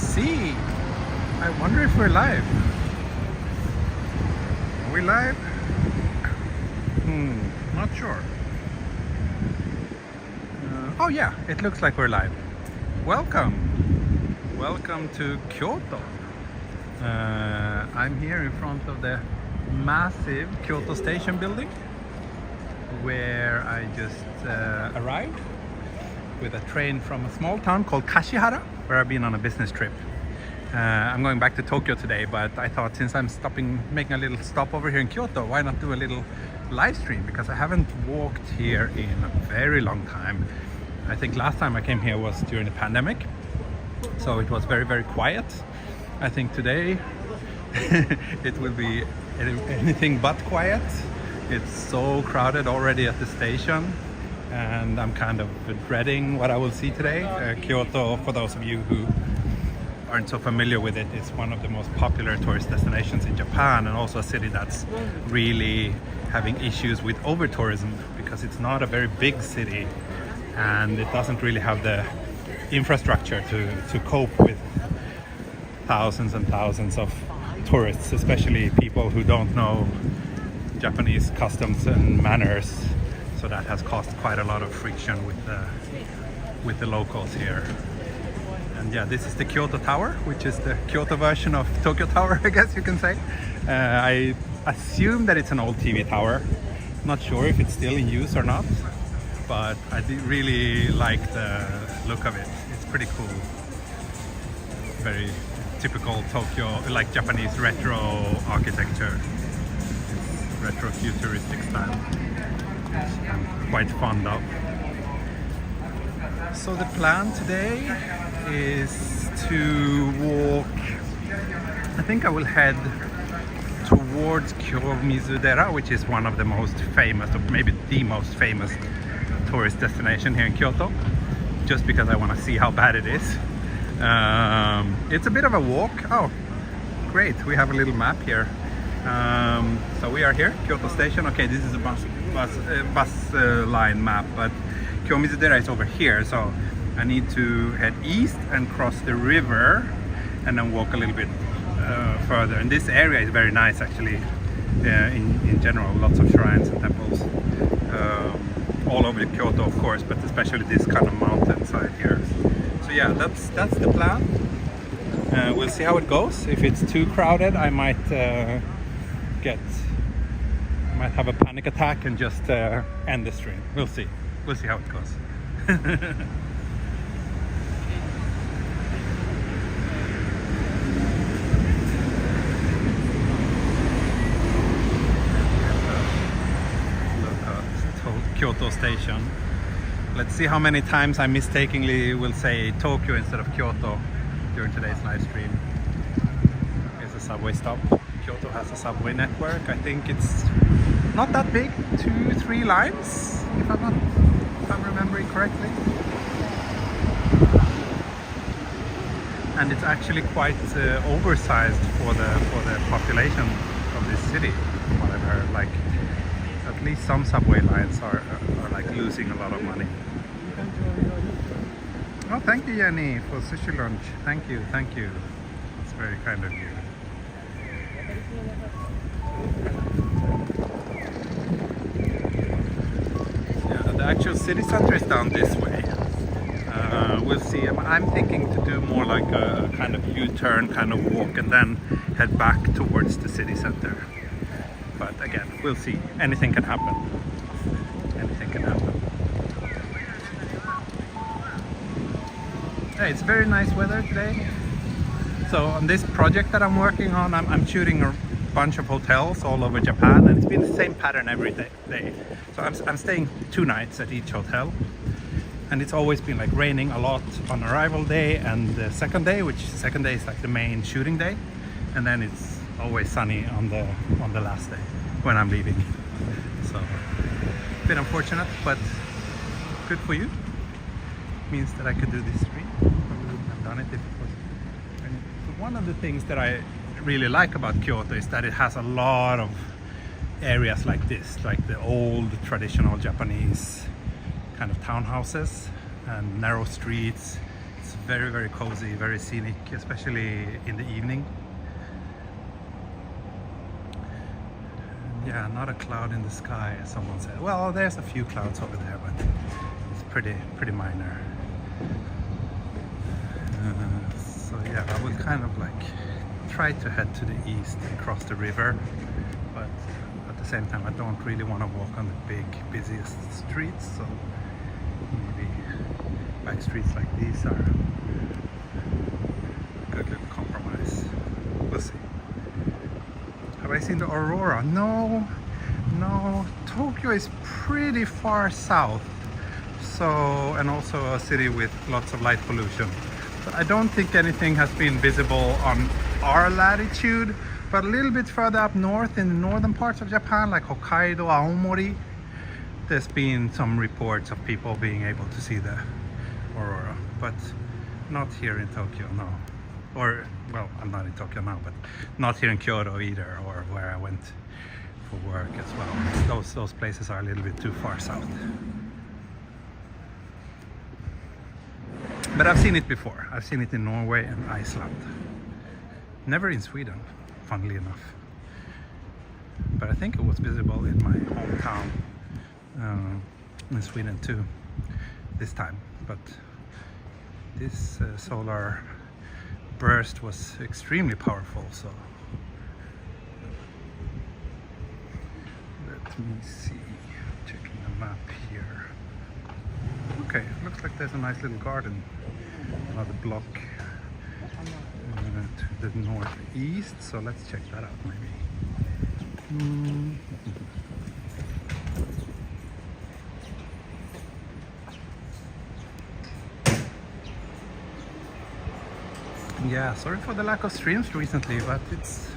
see. I wonder if we're live. Are we live? Not sure. Oh yeah, it looks like we're live. Welcome to Kyoto. I'm here in front of the massive Kyoto station building, where I just arrived with a train from a small town called Kashihara, where I've been on a business trip. I'm going back to Tokyo today, but I thought since I'm making a little stop over here in Kyoto, why not do a little live stream, because I haven't walked here in a very long time. I think last time I came here was during the pandemic, so it was very, very quiet. I think today it will be anything but quiet. It's so crowded already at the station, and I'm kind of dreading what I will see today. Kyoto, for those of you who aren't so familiar with it, is one of the most popular tourist destinations in Japan, and also a city that's really having issues with over-tourism, because it's not a very big city and it doesn't really have the infrastructure to cope with thousands and thousands of tourists, especially people who don't know Japanese customs and manners. So that has caused quite a lot of friction with the locals here. And yeah, this is the Kyoto Tower, which is the Kyoto version of Tokyo Tower, I guess you can say. I assume that it's an old TV tower. Not sure if it's still in use or not, but I really like the look of it. It's pretty cool. Very typical Tokyo, like Japanese retro architecture. It's retro futuristic style, which I'm quite fond of. So the plan today is to walk. I think I will head towards Kiyomizu-dera, which is one of the most famous, or maybe the most famous tourist destination here in Kyoto, just because I want to see how bad it is. It's a bit of a walk. Oh, great, we have a little map here. So we are here, Kyoto Station. Okay, this is a bus line map, but Kiyomizu-dera is over here, so I need to head east and cross the river and then walk a little bit further. And this area is very nice, actually. In general, lots of shrines and temples all over Kyoto, of course, but especially this kind of mountainside here. So yeah, that's the plan. We'll see how it goes. If it's too crowded, I might have a panic attack and just end the stream. We'll see how it goes. Kyoto Station. Let's see how many times I mistakenly will say Tokyo instead of Kyoto during today's live stream. Here's a subway stop. Kyoto has a subway network. I think it's not that big, 2-3 lines, if I'm remembering correctly. And it's actually quite oversized for the population of this city, from what I've heard. Like, at least some subway lines are like losing a lot of money. Oh, thank you, Jenny, for sushi lunch. Thank you. That's very kind of you. Yeah, the actual city center is down this way. We'll see. I'm thinking to do more like a kind of U-turn kind of walk and then head back towards the city center. But again, we'll see. Anything can happen. Hey, it's very nice weather today. So on this project that I'm working on, I'm shooting a bunch of hotels all over Japan, and it's been the same pattern every day. So I'm staying 2 nights at each hotel, and it's always been like raining a lot on arrival day and the second day, which second day is like the main shooting day, and then it's always sunny on the last day when I'm leaving. So a bit unfortunate, but good for you. Means that I could do this stream. I wouldn't have done it if it was raining. So one of the things that I really like about Kyoto is that it has a lot of areas like this, like the old traditional Japanese kind of townhouses and narrow streets. It's It's very, very cozy, very scenic, especially in the evening. Yeah, not a cloud in the sky, as someone said. Well, there's a few clouds over there, but it's pretty minor. So yeah, I will kind of like try to head to the east and cross the river, but at the same time I don't really want to walk on the big busiest streets, so maybe back streets like these are a good little compromise. We'll see. Have I seen the aurora? No. Tokyo is pretty far south, so, and also a city with lots of light pollution. But I don't think anything has been visible on our latitude, but a little bit further up north in the northern parts of Japan, like Hokkaido, Aomori, there's been some reports of people being able to see the aurora, but not here in Tokyo, no. Or, well, I'm not in Tokyo now, but not here in Kyoto either, or where I went for work as well. Those places are a little bit too far south. But I've seen it before. I've seen it in Norway and Iceland. Never in Sweden, funnily enough. But I think it was visible in my hometown in Sweden too, this time. But this solar burst was extremely powerful, so let me see, checking the map here. Okay, looks like there's a nice little garden, another block to the northeast, so let's check that out maybe. Yeah, sorry for the lack of streams recently, but this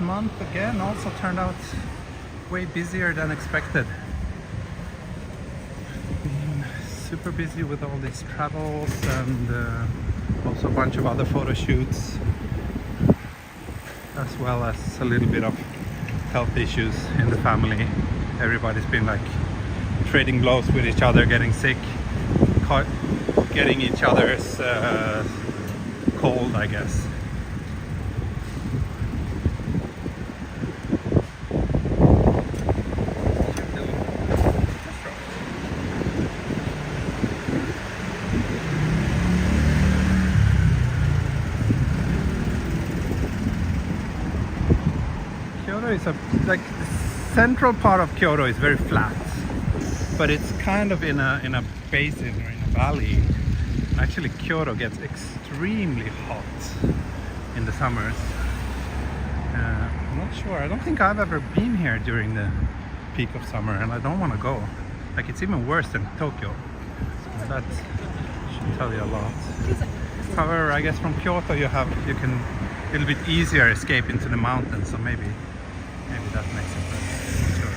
month again also turned out way busier than expected. Been super busy with all these travels and also a bunch of other photo shoots, as well as a little bit of health issues in the family. Everybody's been like trading blows with each other, getting sick, getting each other's cold, I guess. Kyoto is like the central part of Kyoto is very flat, but it's kind of in a basin or in a valley. Actually, Kyoto gets extremely hot in the summers. I'm not sure. I don't think I've ever been here during the peak of summer, and I don't want to go. Like, it's even worse than Tokyo. So that should tell you a lot. However, I guess from Kyoto you can a little bit easier escape into the mountains, so maybe that makes it better. Sure.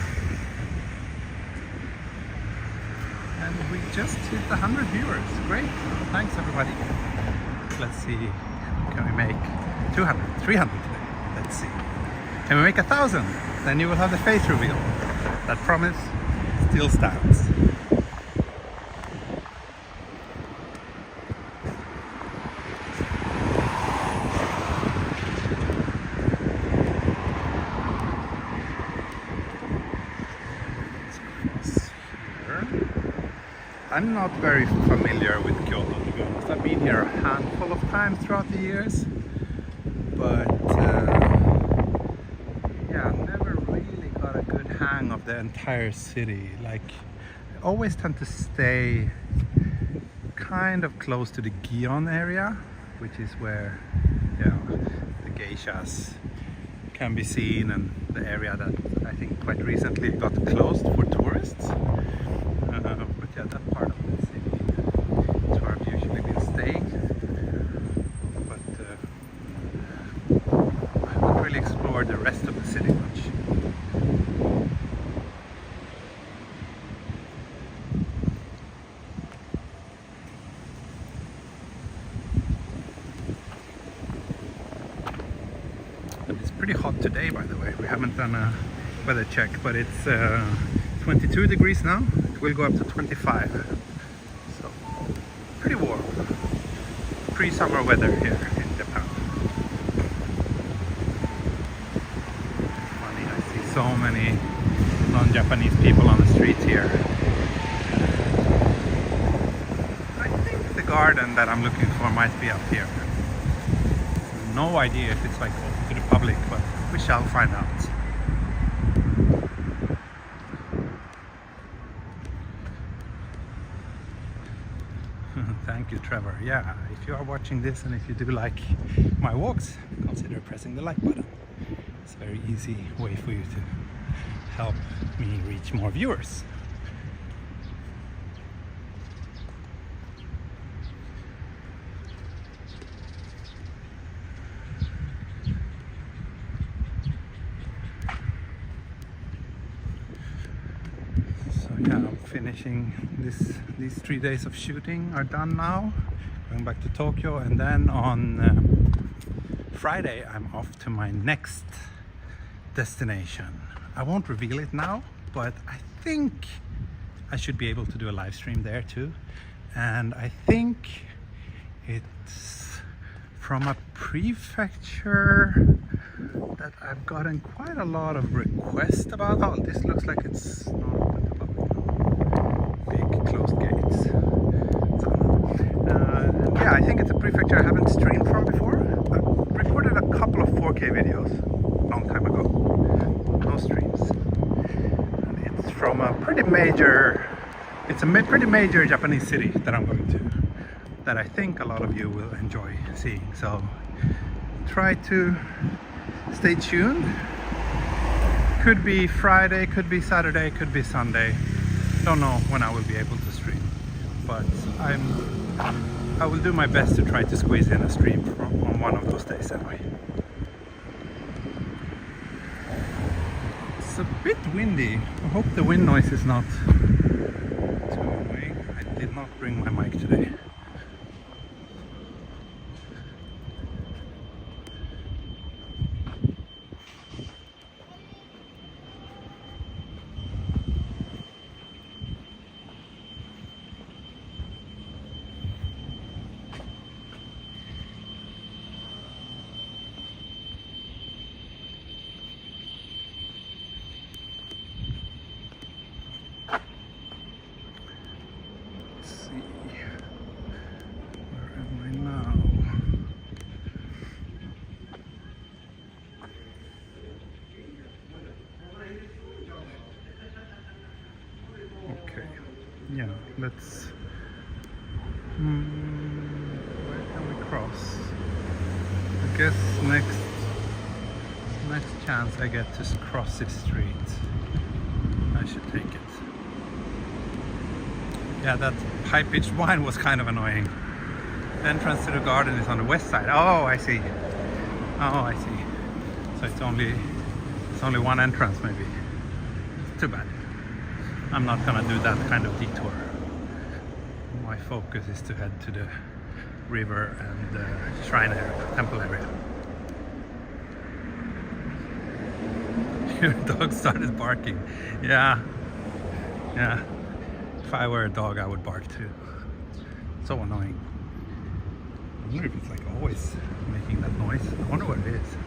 And we just hit 100 viewers. Great. Thanks everybody. Let's see. Can we make 200, 300 today? Let's see. Can we make 1,000? Then you will have the face reveal. That promise still stands. I'm not very familiar with Kyoto, to be honest. I've been here a handful of times throughout the years, but yeah, never really got a good hang of the entire city. Like, I always tend to stay kind of close to the Gion area, which is where, yeah, the geishas can be seen, and the area that I think quite recently got closed for tourists. But yeah, that part of the city is where I've usually been staying. But I haven't really explored the rest of the city much. And it's pretty hot today, by the way. We haven't done a weather check, but it's 22 degrees now. It will go up to 25, so pretty warm. pre-summer weather here in Japan. Funny, I see so many non-Japanese people on the streets here. I think the garden that I'm looking for might be up here. No idea if it's like open to the public, but we shall find out. Thank you, Trevor. Yeah, if you are watching this and if you do like my walks, consider pressing the like button. It's a very easy way for you to help me reach more viewers. Yeah, I'm finishing these 3 days of shooting are done now. Going back to Tokyo, and then on Friday I'm off to my next destination. I won't reveal it now, but I think I should be able to do a live stream there too. And I think it's from a prefecture that I've gotten quite a lot of requests about. Oh, this looks like it's not open to public. Big closed gates. So, yeah, I think it's a prefecture I haven't streamed from before. I recorded a couple of 4K videos a long time ago. No streams. And it's from a pretty major, pretty major Japanese city that I'm going to, that I think a lot of you will enjoy seeing. So try to stay tuned. Could be Friday, could be Saturday, could be Sunday. Don't know when I will be able to stream, but I will do my best to try to squeeze in a stream on one of those days anyway. It's a bit windy. I hope the wind noise is not too annoying. I did not bring my mic today. Yeah, let's where can we cross? I guess next chance I get to cross this street, I should take it. Yeah, that high-pitched whine was kind of annoying. The entrance to the garden is on the west side. Oh, I see. Oh, I see. So it's only one entrance maybe. It's too bad. I'm not gonna do that kind of detour. My focus is to head to the river and the shrine area, temple area. Your dog started barking. Yeah. If I were a dog, I would bark too. So annoying. I wonder if it's like always making that noise. I wonder what it is.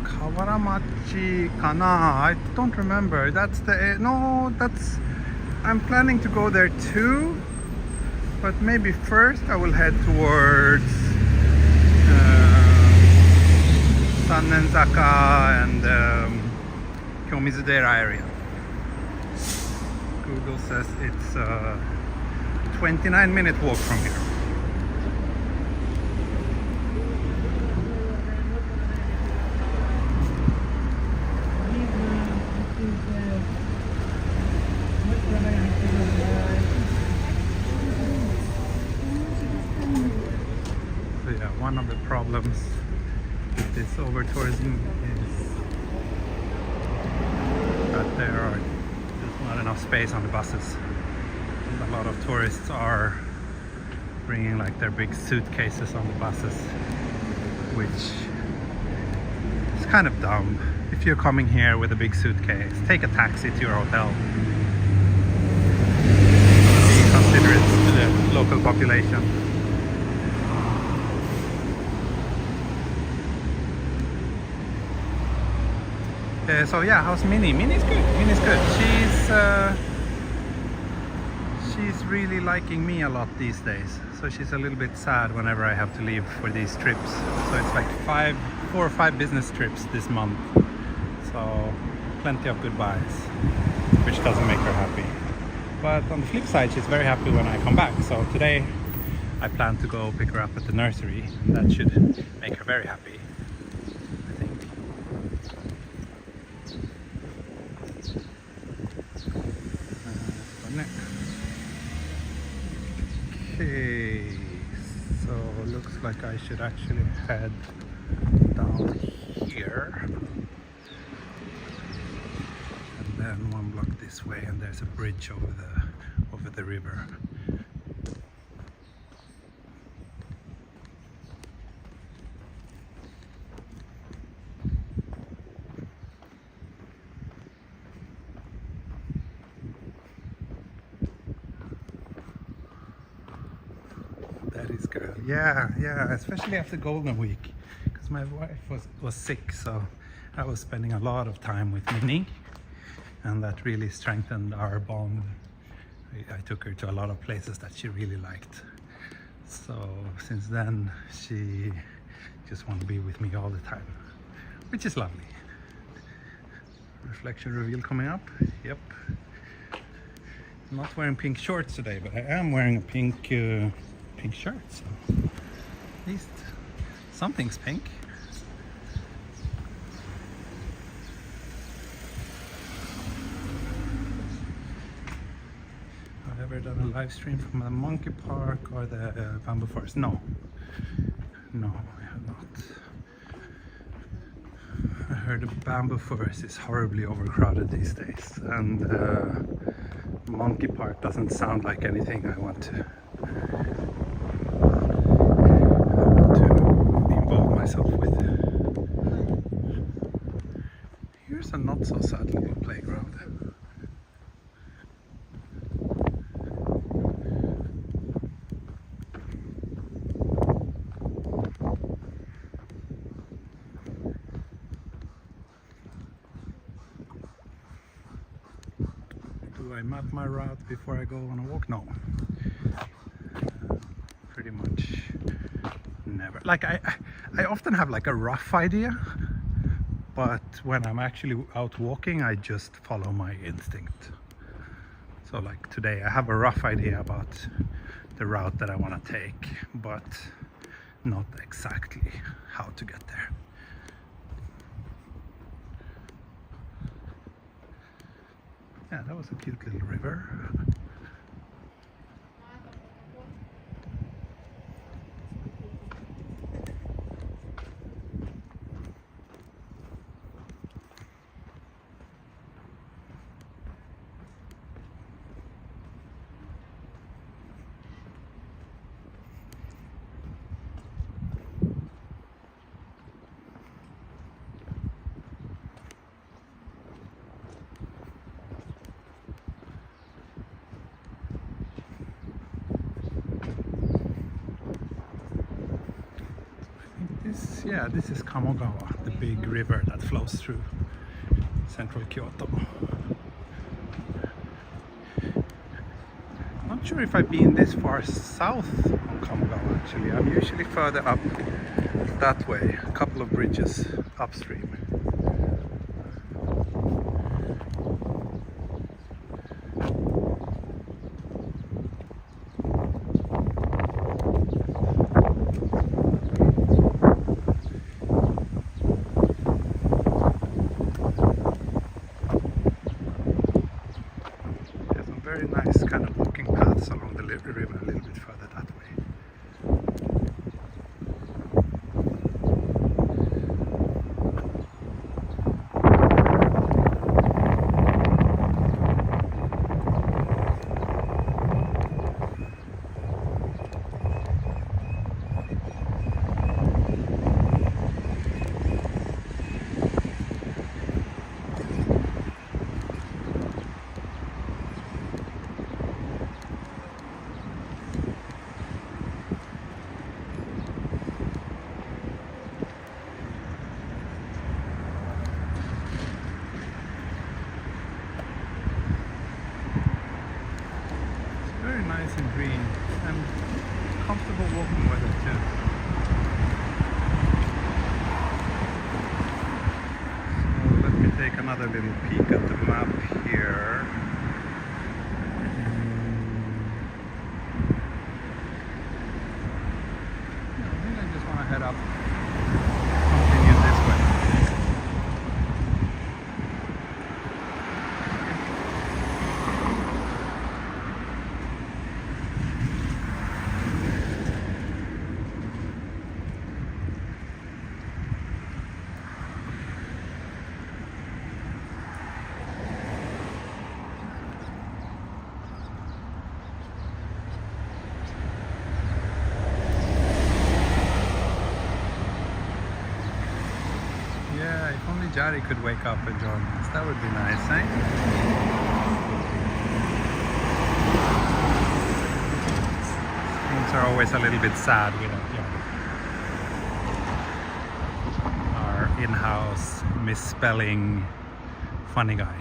Kawaramachi kana? I don't remember. That's I'm planning to go there too, but maybe first I will head towards Sannenzaka and Kiyomizu-dera area. Google says it's a 29-minute walk from here. One of the problems with this over tourism is that there are just not enough space on the buses. A lot of tourists are bringing like their big suitcases on the buses, which is kind of dumb. If you're coming here with a big suitcase, take a taxi to your hotel. Be considerate to the local population. So yeah, how's Minnie? Minnie's good. Minnie's good. She's really liking me a lot these days. So she's a little bit sad whenever I have to leave for these trips. So it's like 4 or 5 business trips this month. So plenty of goodbyes, which doesn't make her happy. But on the flip side, she's very happy when I come back. So today I plan to go pick her up at the nursery. That should make her very happy, I think. Okay, so looks like I should actually head down here and then 1 block this way, and there's a bridge over the river. That is good. Yeah, especially after Golden Week, because my wife was sick, so I was spending a lot of time with Minnie, and that really strengthened our bond. I took her to a lot of places that she really liked. So since then, she just wants to be with me all the time, which is lovely. Reflection reveal coming up. Yep. I'm not wearing pink shorts today, but I am wearing a pink shirt, so at least something's pink. Have I ever done a live stream from the monkey park or the bamboo forest? No, I have not. I heard the bamboo forest is horribly overcrowded these days, and monkey park doesn't sound like anything I want to involve myself with. Here's a not so sad little playground. Do I map my route before I go on a walk? No. Pretty much never. Like I often have like a rough idea, but when I'm actually out walking, I just follow my instinct. So like today I have a rough idea about the route that I want to take, but not exactly how to get there. Yeah, that was a cute little river. This is Kamogawa, the big river that flows through central Kyoto. Not sure if I've been this far south on Kamogawa actually. I'm usually further up that way, a couple of bridges upstream. Very nice kind of walking paths along the river a little bit further that way. Nice and green and comfortable walking weather too. So let me take another little peek at the map here. I think I just want to head up, continue this way. Yeah, if only Jari could wake up and join us, that would be nice, eh? Things are always a little bit sad without Jari. Our in-house misspelling funny guy.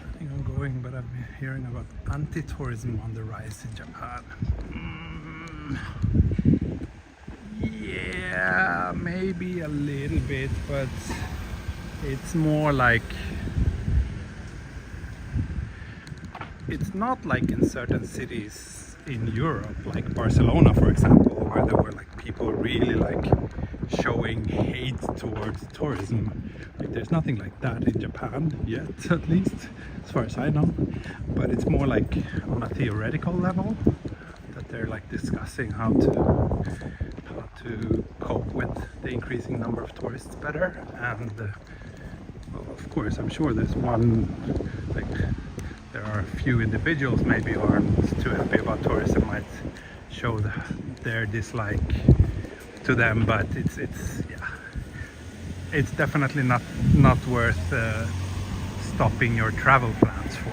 I think I'm going, but I've been hearing about anti-tourism on the rise in Japan. Yeah, maybe a little bit, but it's more like, it's not like in certain cities in Europe, like Barcelona for example, where there were like people really like showing hate towards tourism. Like, there's nothing like that in Japan yet, at least as far as I know, but it's more like on a theoretical level that they're like discussing how to cope with the increasing number of tourists better. And well, of course I'm sure there's one, like there are a few individuals maybe who aren't too happy about tourism, might show their dislike to them, but it's definitely not worth stopping your travel plans for.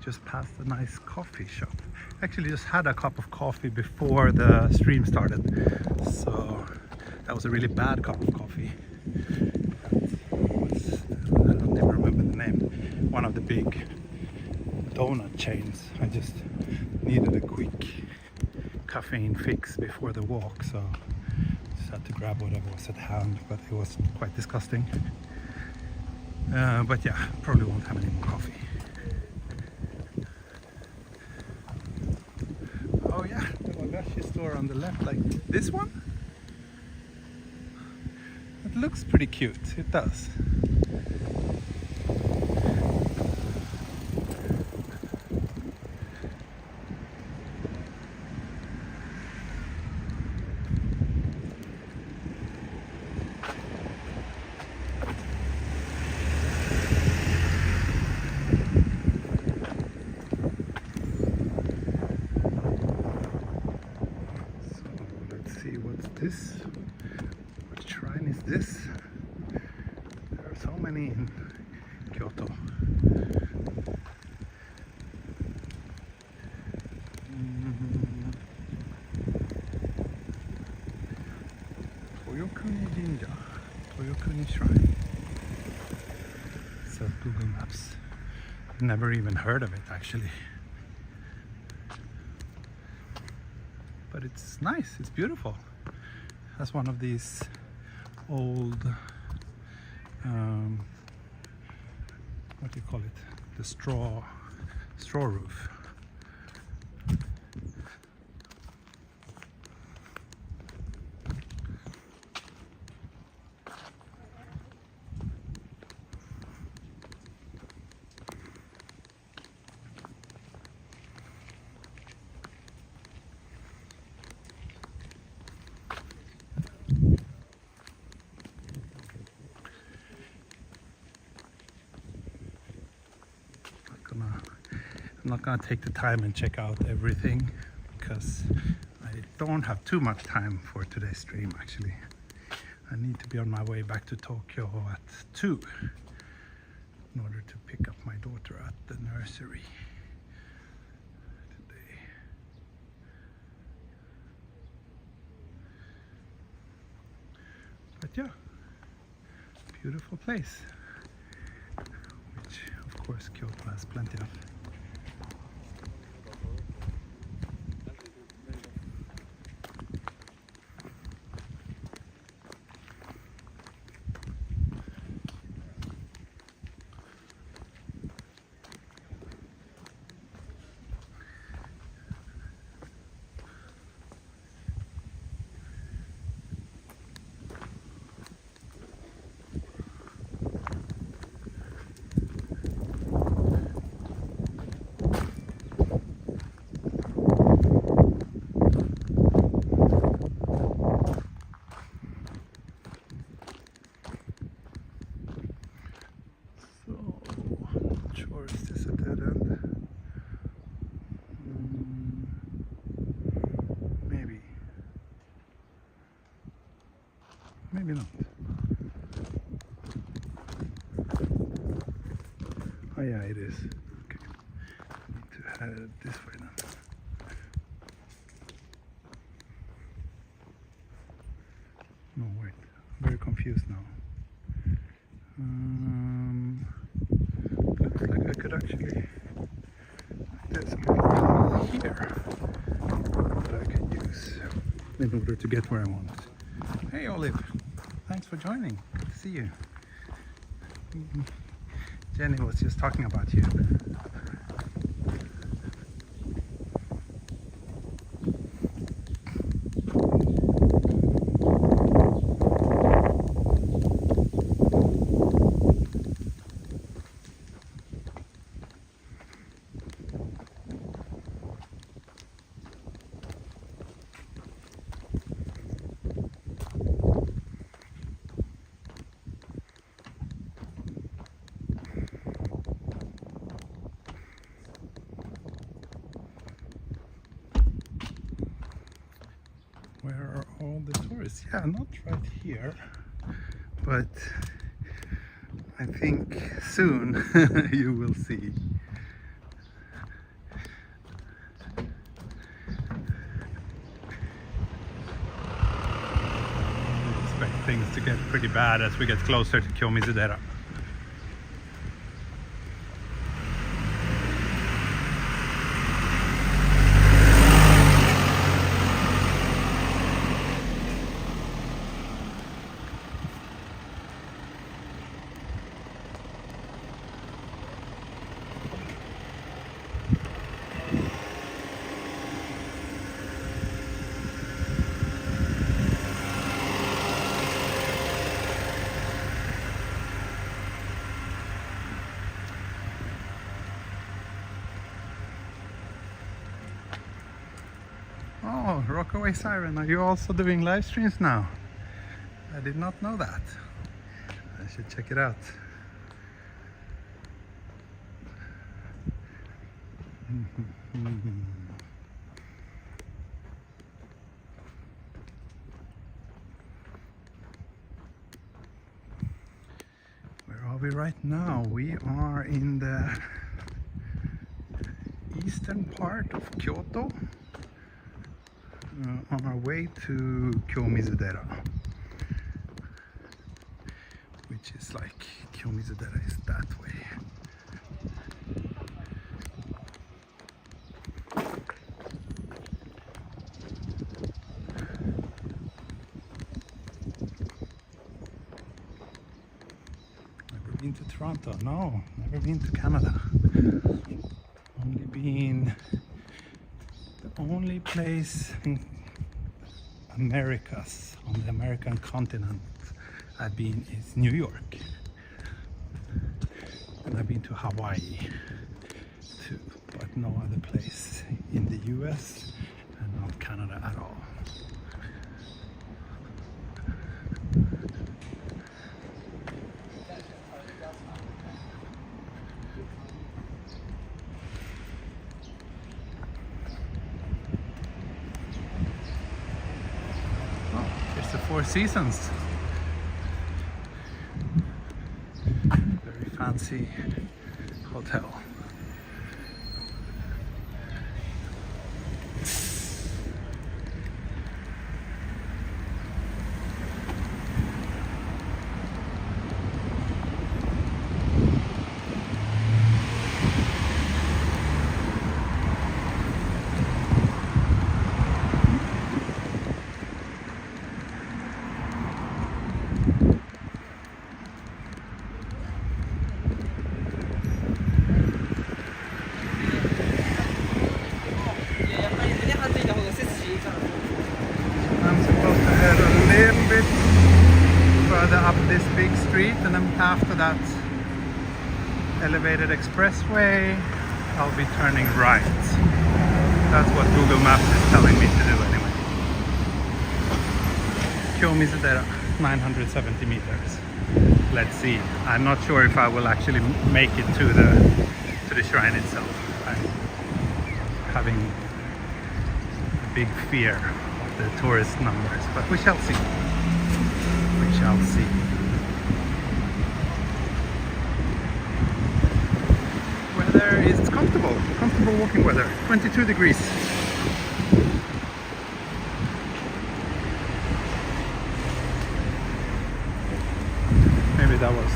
Just passed a nice coffee shop. Actually just had a cup of coffee before the stream started, so that was a really bad cup of coffee. I don't even remember the name. One of the big donut chains. I just needed a quick caffeine fix before the walk, so just had to grab whatever was at hand, but it was quite disgusting. But yeah, probably won't have any more coffee. Oh yeah, the wagashi store on the left, like this one. It looks pretty cute, it does. This? What shrine is this? There are so many in Kyoto. Toyokuni Jinja, Toyokuni Shrine. Says Google Maps. Never even heard of it actually. But it's nice, it's beautiful. That's one of these old, what do you call it? The straw roof. I'm not gonna take the time and check out everything because I don't have too much time for today's stream actually. I need to be on my way back to Tokyo at 2 in order to pick up my daughter at the nursery today. But yeah, beautiful place, which of course Kyoto has plenty of. Maybe not. Oh yeah, it is. Okay. I need to head this way then. No, wait. I'm very confused now. Looks like I could actually... There's something here that I could use in order to get where I want. Hey Olive, thanks for joining. Good to see you. Jenny was just talking about you. Where are all the tourists? Yeah, not right here, but I think soon you will see. I expect things to get pretty bad as we get closer to Kiyomizu-dera. Rockaway Siren, are you also doing live streams now? I did not know that. I should check it out. Where are we right now? We are in the eastern part of Kyoto, on our way to Kiyomizudera, which is like Kiyomizudera is that way. Never been to Toronto? No, never been to Canada. Only been, the only place in Americas, on the American continent I've been is New York. And I've been to Hawaii too, but no other place in the US and not Canada at all. The Four Seasons. Very fancy hotel. Further up this big street, and then after that elevated expressway I'll be turning right. That's what Google Maps is telling me to do anyway. Kiyomizu-dera, 970 meters. Let's see. I'm not sure if I will actually make it to the shrine itself. I'm having a big fear of the tourist numbers, but we shall see. We shall see. Weather is comfortable walking weather. 22 degrees. Maybe that was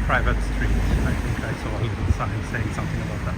private street. I think I saw a little sign saying something about that.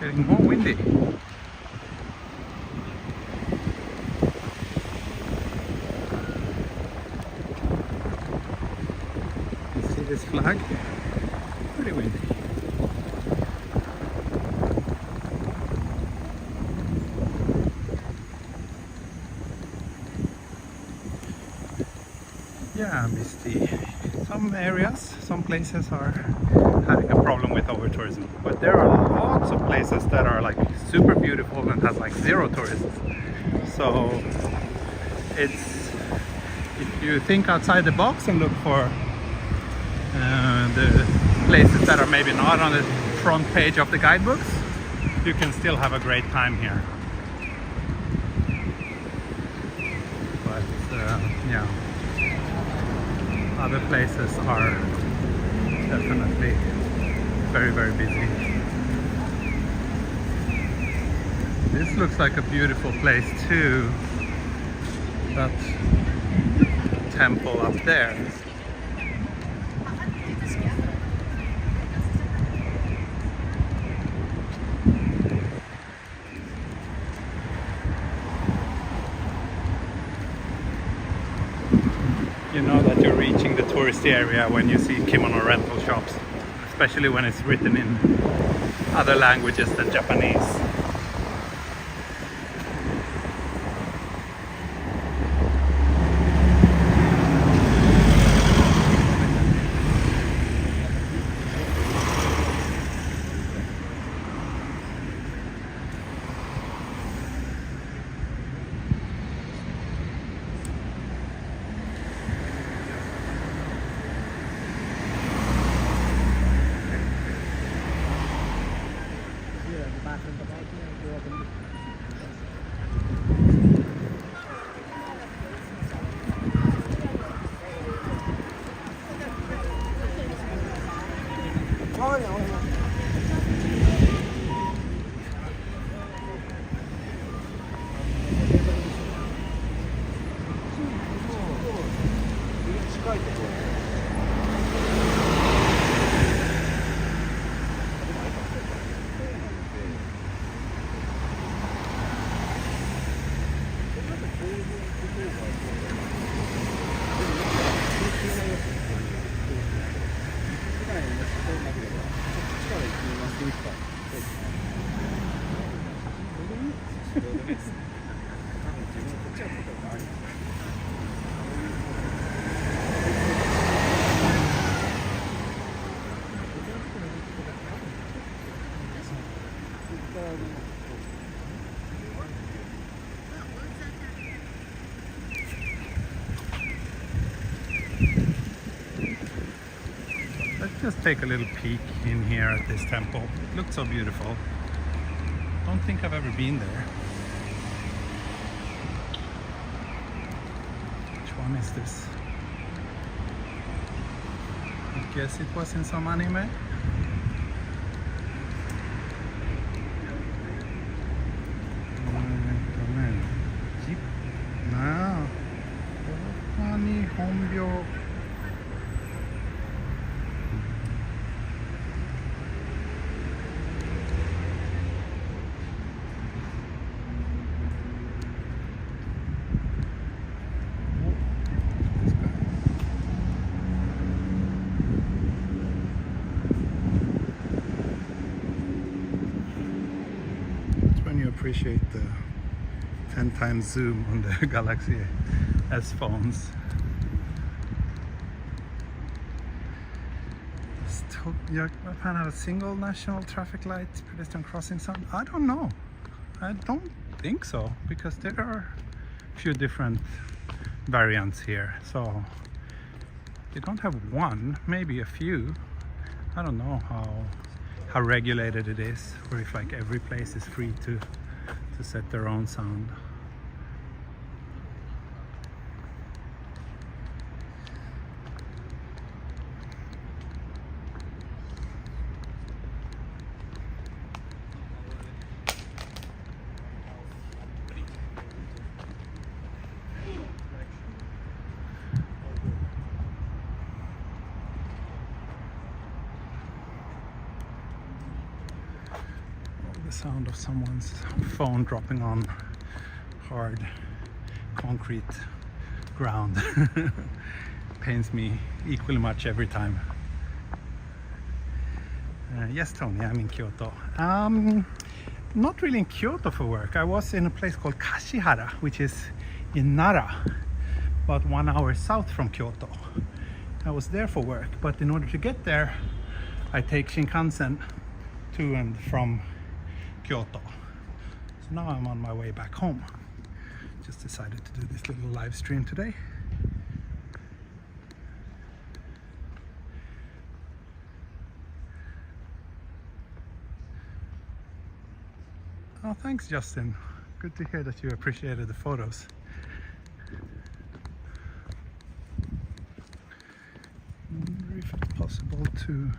Getting more windy. You see this flag? Pretty windy. Yeah, misty. Some areas, some places are having a problem with over-tourism, but there are lots of places that are like super beautiful and has like zero tourists. So it's, if you think outside the box and look for the places that are maybe not on the front page of the guidebooks, you can still have a great time here. But yeah, other places are definitely very, very busy. This looks like a beautiful place too. That temple up there. touristy area when you see kimono rental shops, especially when it's written in other languages than Japanese. Let's just take a little peek in here at this temple. It looks so beautiful. Don't think I've ever been there. Which one is this? I guess it was in some anime. Appreciate the 10 times zoom on the Galaxy S phones. Japan have a single national traffic light pedestrian crossing sign? I don't know. I don't think so, because there are a few different variants here. So you don't have one, maybe a few. I don't know how regulated it is, or if like every place is free to set their own sound. Sound of someone's phone dropping on hard concrete ground pains me equally much every time. Yes, Tony, I'm in Kyoto. Not really in Kyoto for work. I was in a place called Kashihara, which is in Nara, about 1 hour south from Kyoto. I was there for work, but in order to get there, I take Shinkansen to and from Kyoto. So now I'm on my way back home. Just decided to do this little live stream today. Oh, thanks, Justin. Good to hear that you appreciated the photos. I wonder if it's possible to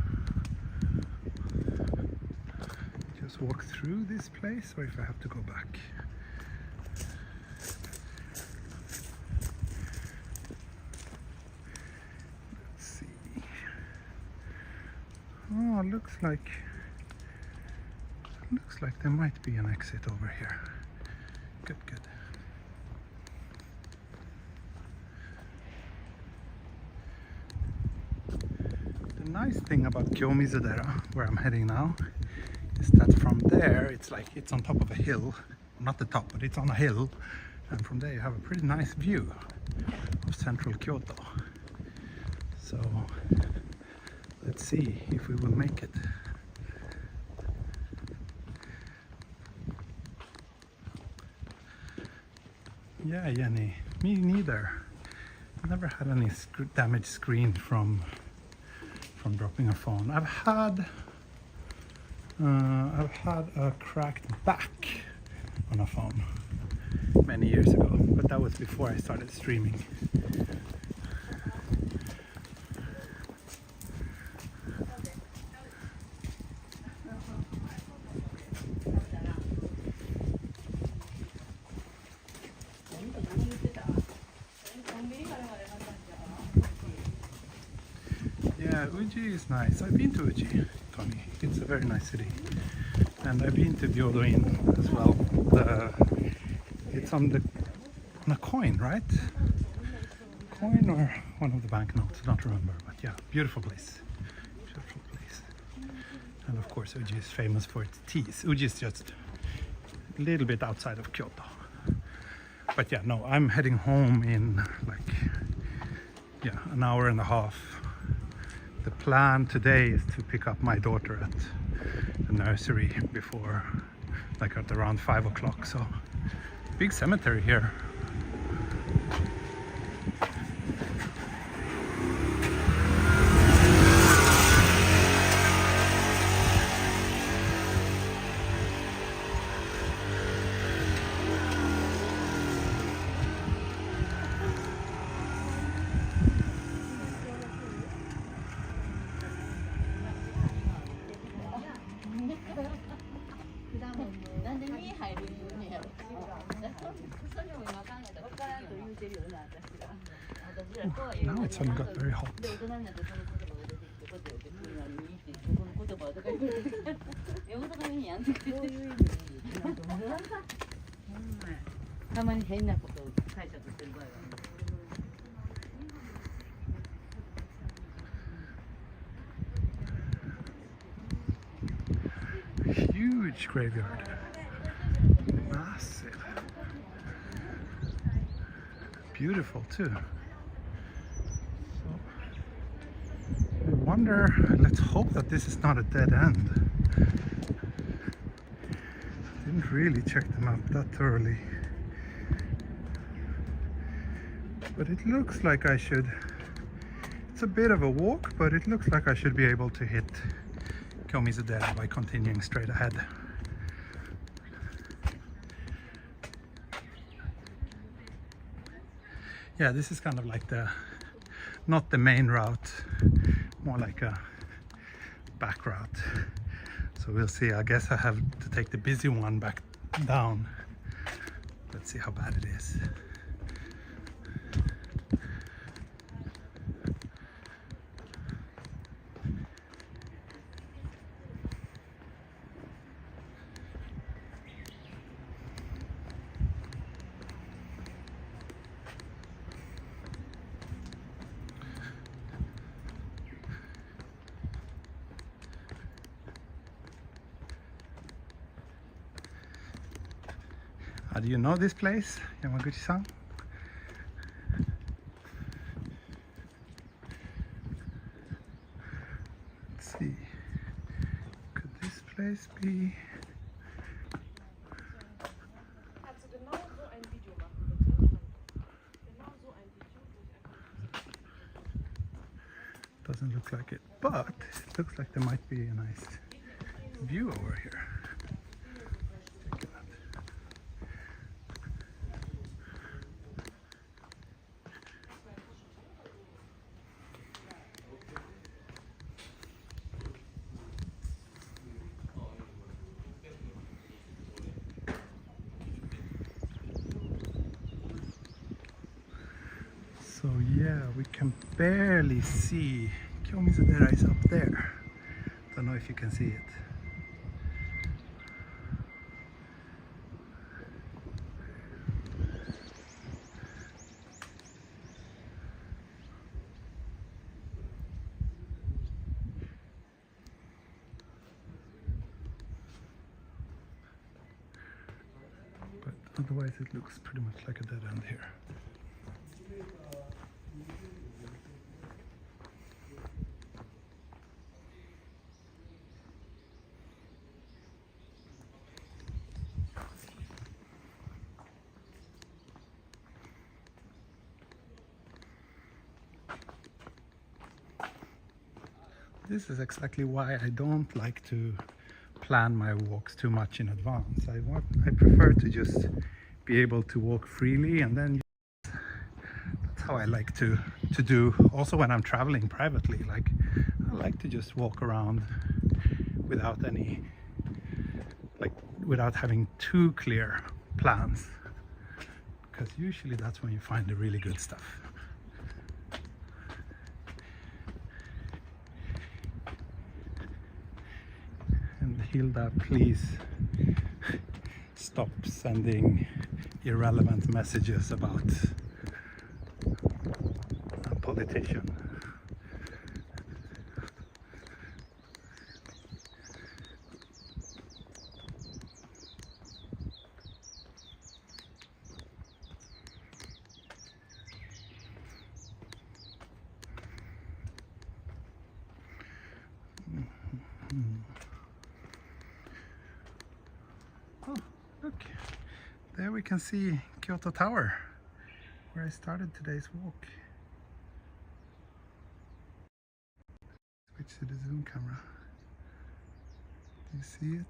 just walk through this place, or if I have to go back. Let's see. Oh, looks like there might be an exit over here. Good. nice thing about Kiyomizu-dera, where I'm heading now, is that from there it's on top of a hill. Not the top, but it's on a hill, and from there you have a pretty nice view of central Kyoto. So let's see if we will make it. Yeah, Jenny, me neither. I never had any damaged screen from dropping a phone. I've had a cracked back on a phone many years ago, but that was before I started streaming. Yeah, Uji is nice. I've been to Uji, Tony. It's a very nice city. And I've been to Gyodo as well. It's on a coin, right? Coin or one of the banknotes, I don't remember. But yeah, beautiful place. Beautiful place. And of course Uji is famous for its teas. Uji is just a little bit outside of Kyoto. But yeah, no, I'm heading home in an hour and a half. The plan today is to pick up my daughter at the nursery before, at around 5 o'clock. So, big cemetery here. Now it's only got very hot. たまに変なことを解釈してる場合は Huge graveyard. Massive. Beautiful too. So, I wonder, let's hope that this is not a dead end. Didn't really check them out that thoroughly. But it looks like I should, it's a bit of a walk, but it looks like I should be able to hit Kiyomizu-dera by continuing straight ahead. Yeah, this is kind of like not the main route, more like a back route. So we'll see. I guess I have to take the busy one back down. Let's see how bad it is. Do you know this place, Yamaguchi-san? Let's see. Could this place be? Doesn't look like it, but it looks like there might be a nice view over here. So yeah, we can barely see. Kiyomizu-dera is up there. Don't know if you can see it. Otherwise it looks pretty much like a dead end here. This is exactly why I don't like to plan my walks too much in advance. I prefer to just be able to walk freely, and then that's how I like to do also when I'm traveling privately. Like, I like to just walk around without without having too clear plans, because usually that's when you find the really good stuff. And Hilda, please stop sending irrelevant messages about a politician. Oh, look, there we can see Kyoto Tower, where I started today's walk. Switch to the zoom camera. Do you see it?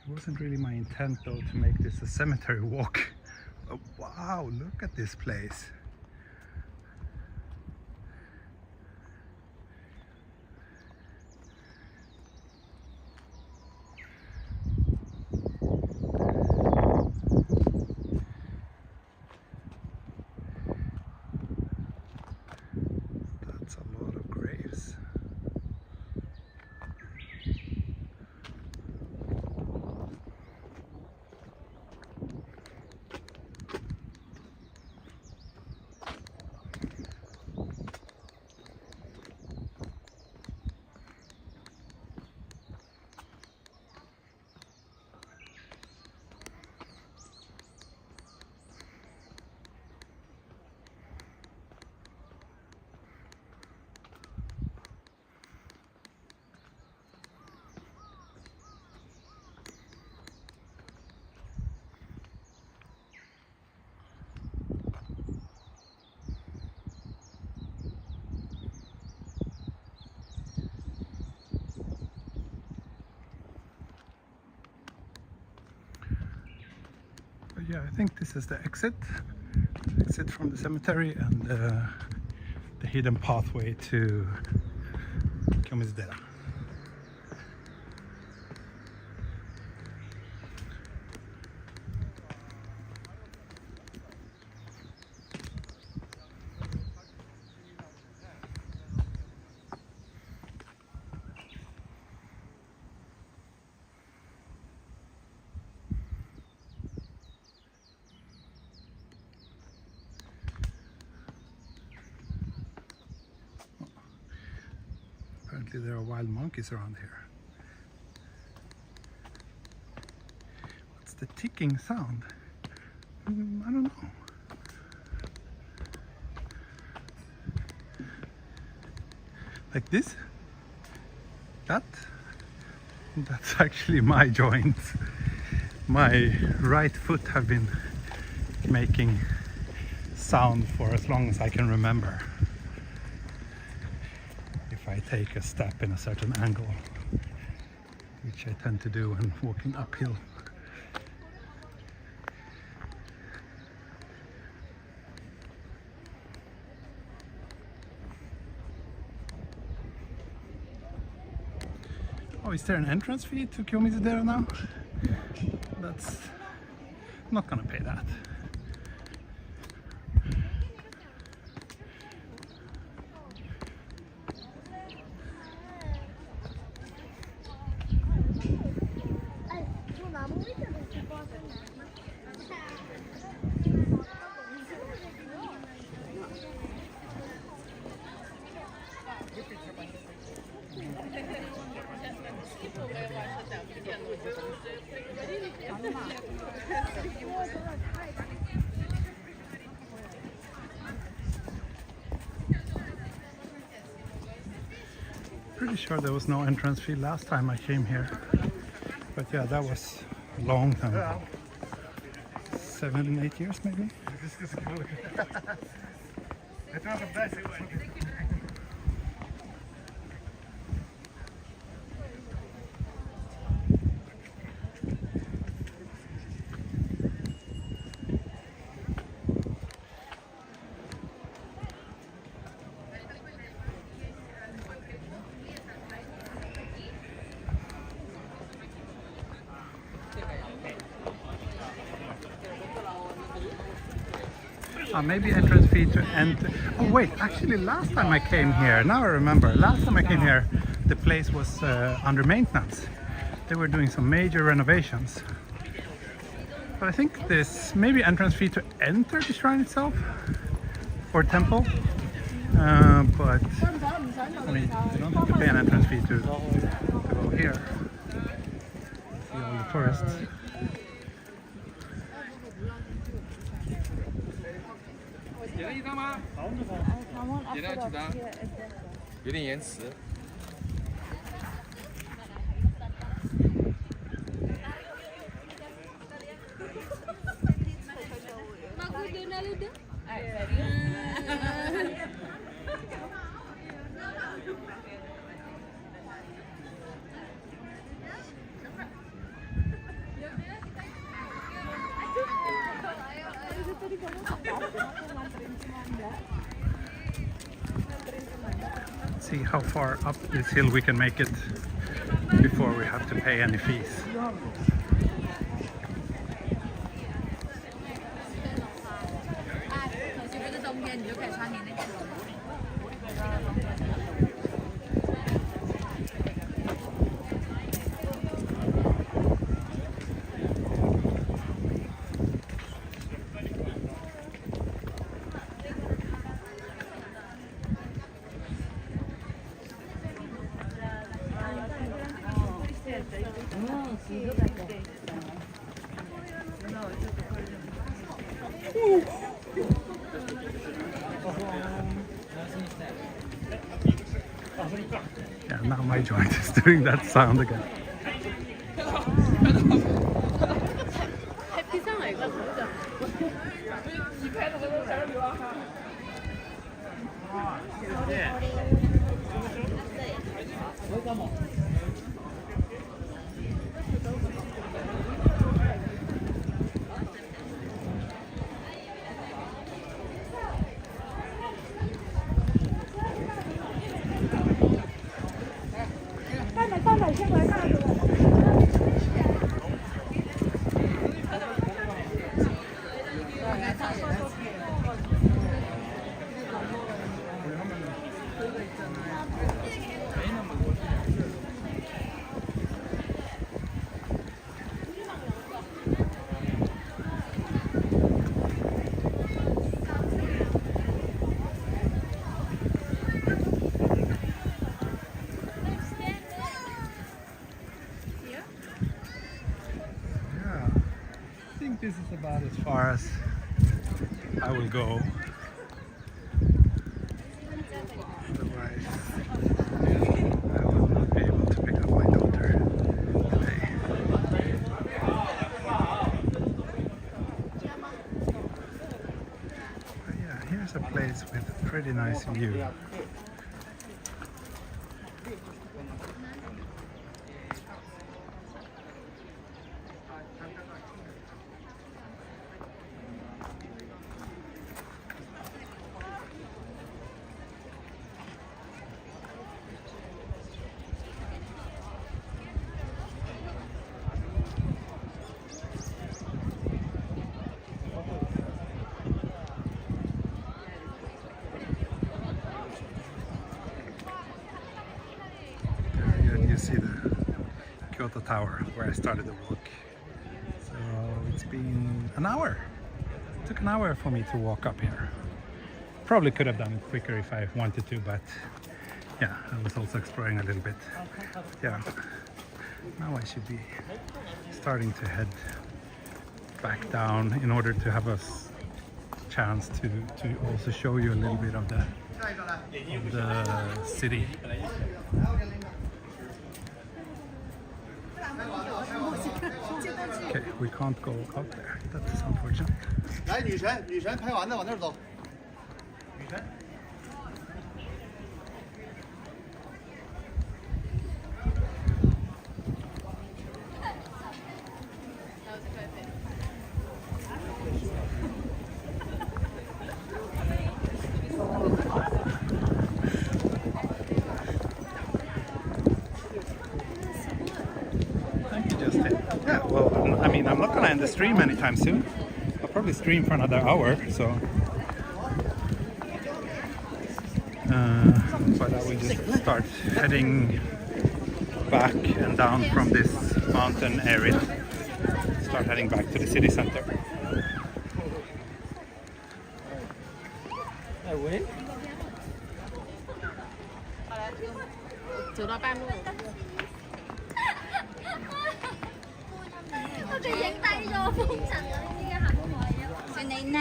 It wasn't really my intent though to make this a cemetery walk. Oh, wow, look at this place. That's a lot of graves. Yeah, I think this is the exit from the cemetery and the hidden pathway to Kiyomizu-dera. Apparently there are wild monkeys around here. What's the ticking sound? I don't know. Like this? That's actually my joints. My right foot have been making sound for as long as I can remember. If I take a step in a certain angle, which I tend to do when walking uphill. Oh, is there an entrance fee to Kiyomizu-dera now? I'm not gonna pay that. pretty sure there was no entrance fee last time I came here. But yeah, that was a long time ago. 7, 8 years maybe? Maybe entrance fee to enter. Oh wait, actually last time I came here, now I remember, last time I came here the place was under maintenance. They were doing some major renovations. But I think this maybe entrance fee to enter the shrine itself or temple. But I mean, you don't have to pay an entrance fee to go here. See all the tourists. See how far up this hill we can make it before we have to pay any fees. Yeah, now my joint is doing that sound again. This is about as far as I will go. Otherwise, I will not be able to pick up my daughter today. But yeah, here's a place with a pretty nice view. See the Kyoto Tower where I started the walk. So it's been an hour. It took an hour for me to walk up here. Probably could have done it quicker if I wanted to, but yeah, I was also exploring a little bit. Yeah, now I should be starting to head back down in order to have a chance to also show you a little bit of the city. Okay, we can't go out there. That's unfortunate. 来，女神，女神拍完了，往那儿走。女神。Thank you, Justin. Yeah, well, I mean, I'm not gonna end the stream anytime soon. I'll probably stream for another hour, so. But I will just start heading back and down from this mountain area. Start heading back to the city center. 走到半路。我哋影低咗封塵啊！呢啲嘅行為啊，算你啦。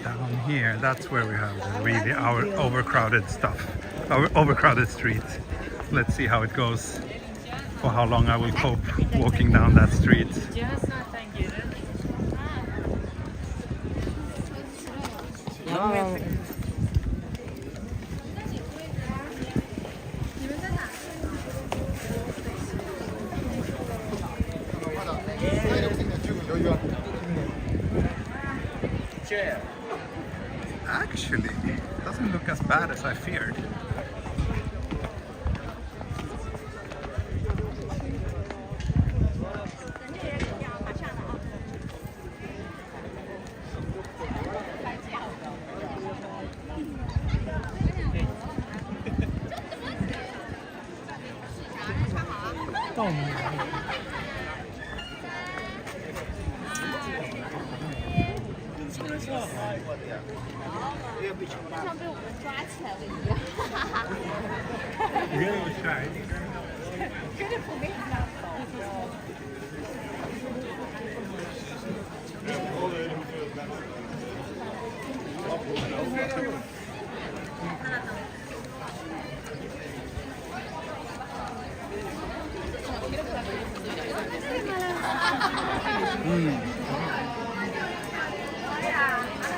Down here, that's where we have the really our overcrowded stuff, our overcrowded street. Let's see how it goes, or how long I will cope walking down that street. Actually, it doesn't look as bad as I feared. Really shy.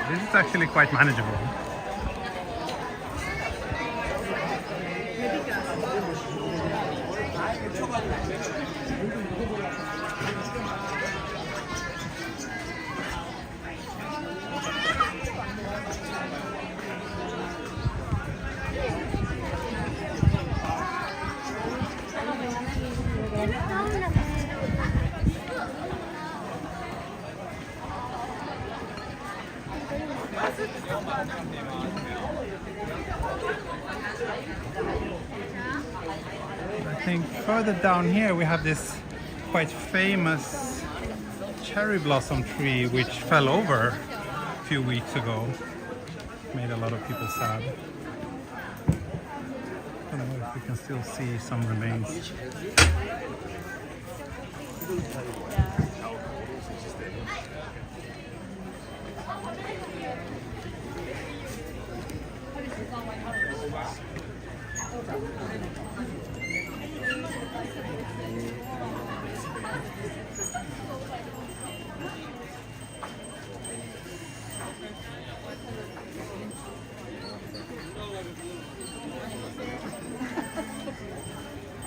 This is actually quite manageable. I think further down here we have this quite famous cherry blossom tree which fell over a few weeks ago. Made a lot of people sad. I don't know if we can still see some remains.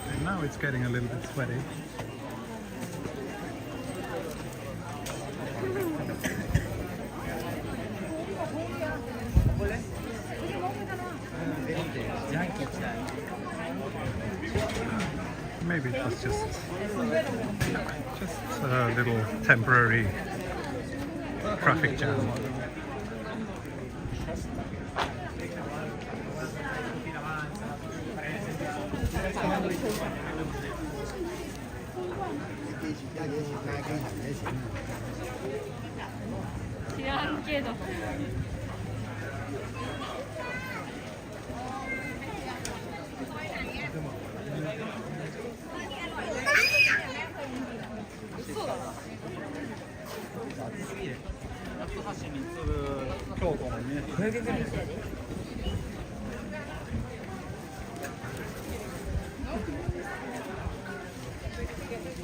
And now it's getting a little bit sweaty. Maybe it was just a little temporary traffic jam.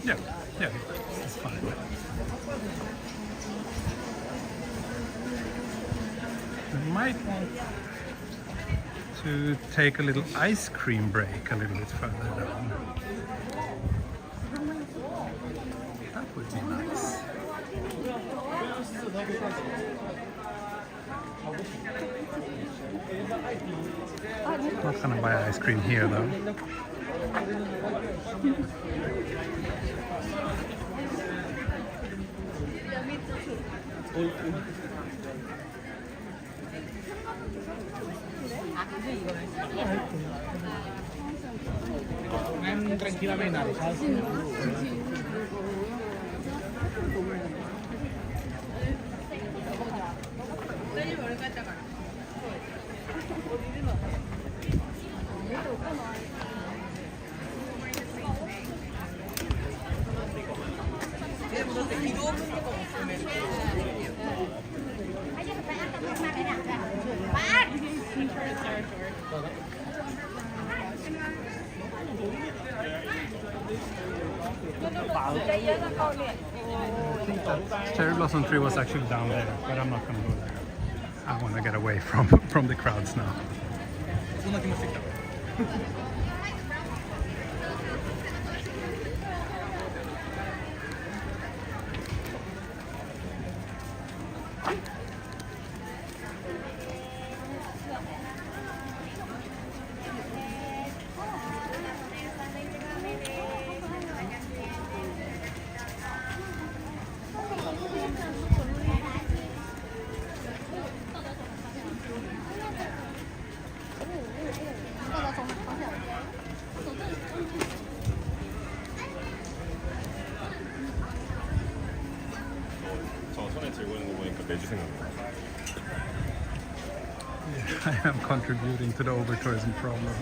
Yeah, yeah, it's fine. We might want to take a little ice cream break a little bit further down. That would be nice. Not gonna buy ice cream here though. Cherry blossom tree was actually down there, but I'm not gonna go there. I want to get away from the crowds now. I am contributing to the over-tourism problem.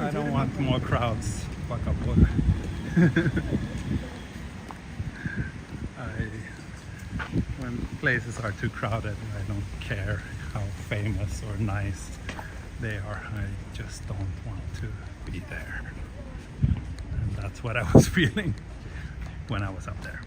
I don't want more crowds. Fuck up water. When places are too crowded, I don't care how famous or nice they are. I just don't want to be there. And that's what I was feeling when I was up there.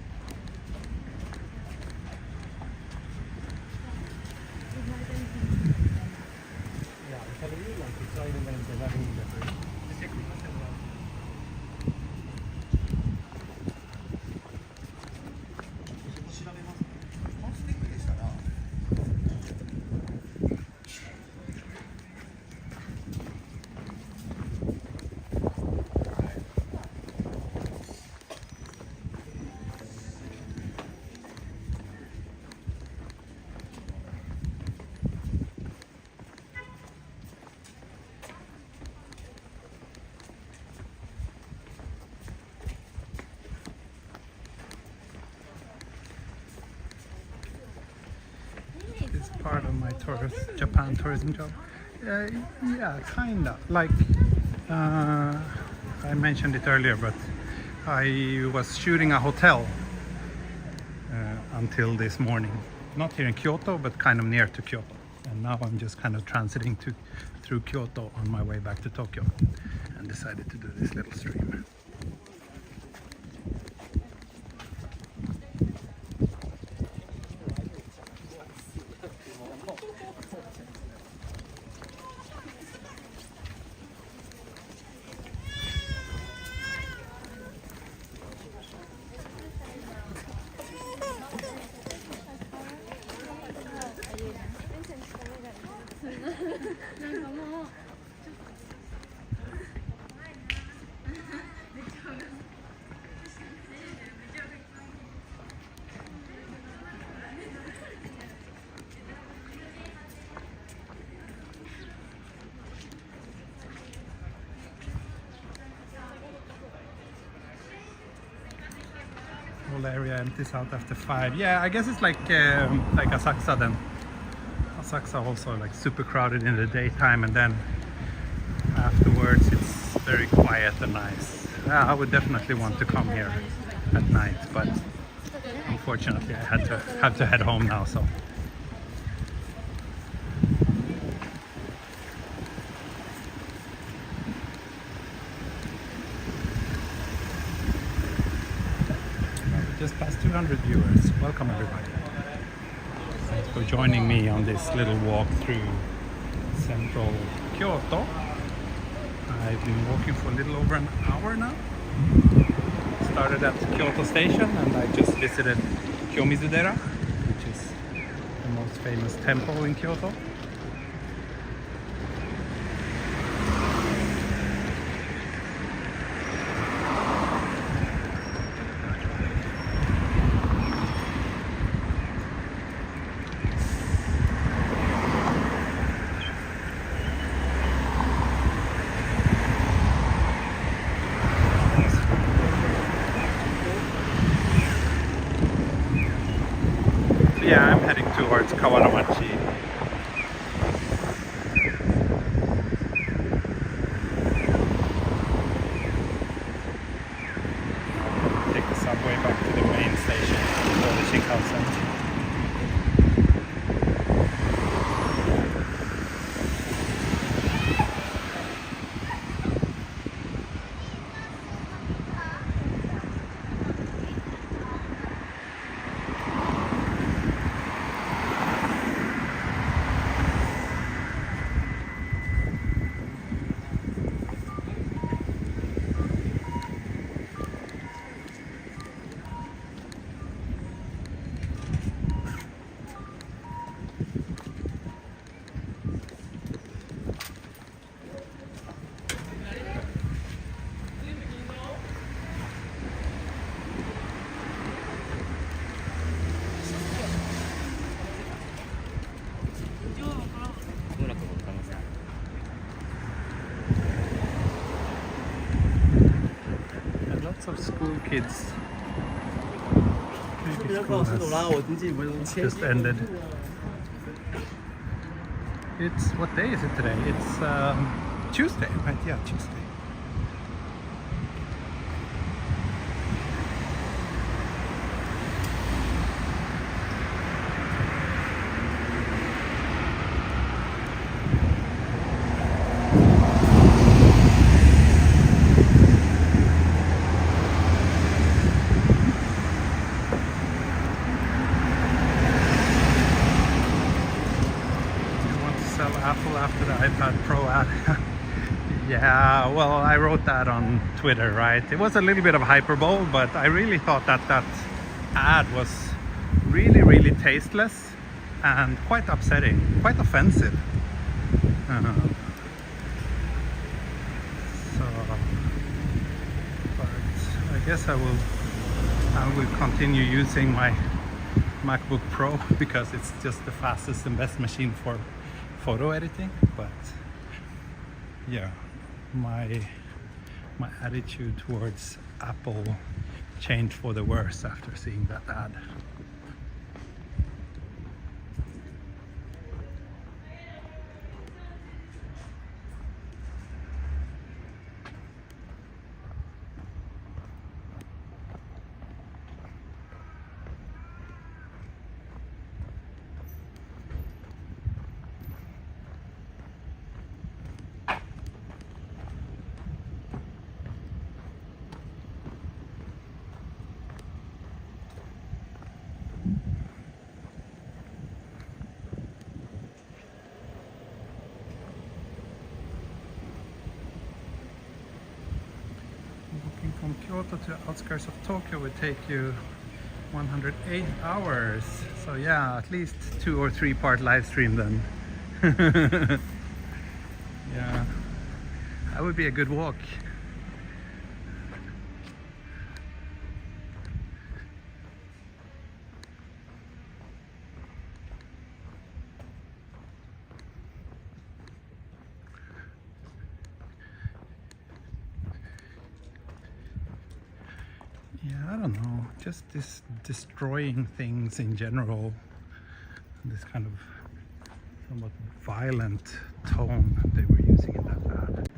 Part of my Japan tourism job. Yeah, kinda. Like I mentioned it earlier, but I was shooting a hotel until this morning. Not here in Kyoto, but kind of near to Kyoto. And now I'm just kind of transiting through Kyoto on my way back to Tokyo, and decided to do this little stream. Whole area empties out after 5. Yeah, I guess it's like Asakusa then. Asakusa also like super crowded in the daytime, and then afterwards it's very quiet and nice. I would definitely want to come here at night, but unfortunately I have to head home now. So just past 200 viewers. Welcome everybody. Thanks for joining me on this little walk through central Kyoto. I've been walking for a little over an hour now. Started at Kyoto station and I just visited Kiyomizu-dera, which is the most famous temple in Kyoto. Yeah, I'm heading towards Kawanamachi. Take the subway back to the main station for the Shinkansen. Lots of school kids. Maybe school has just ended. It's, what day is it today? It's Tuesday, right? Yeah, Tuesday. Apple after the iPad Pro ad. Yeah, well, I wrote that on Twitter, right? It was a little bit of hyperbole, but I really thought that that ad was really, really tasteless and quite upsetting, quite offensive. So, but I guess I will continue using my MacBook Pro because it's just the fastest and best machine for photo editing. But yeah, my attitude towards Apple changed for the worse after seeing that ad. From Kyoto to the outskirts of Tokyo would take you 108 hours. So yeah, at least 2 or 3 part live stream then. Yeah, that would be a good walk. Yeah, I don't know. Just this destroying things in general. This kind of somewhat violent tone they were using in that ad.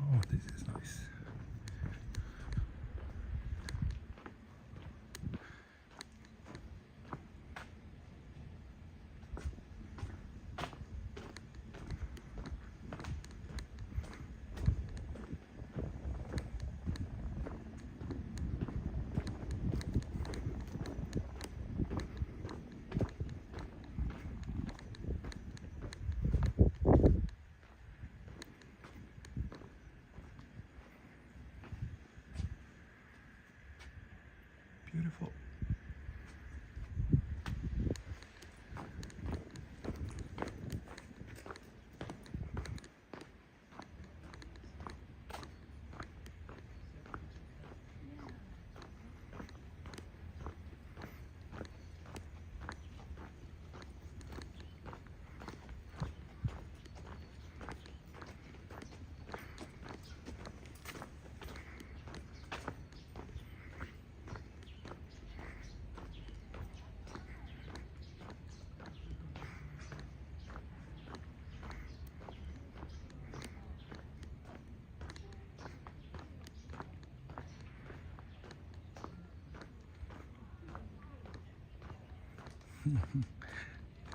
Oh, this is nice. Beautiful.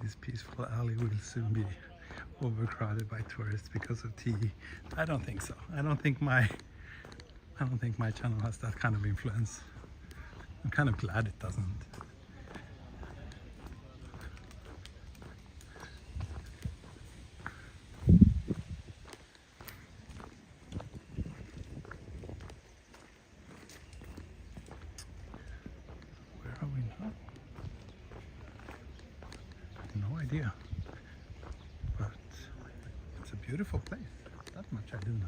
This peaceful alley will soon be overcrowded by tourists because of tea. I don't think so. I don't think my channel has that kind of influence. I'm kind of glad it doesn't. Where are we now? No idea, but it's a beautiful place. That much I do know.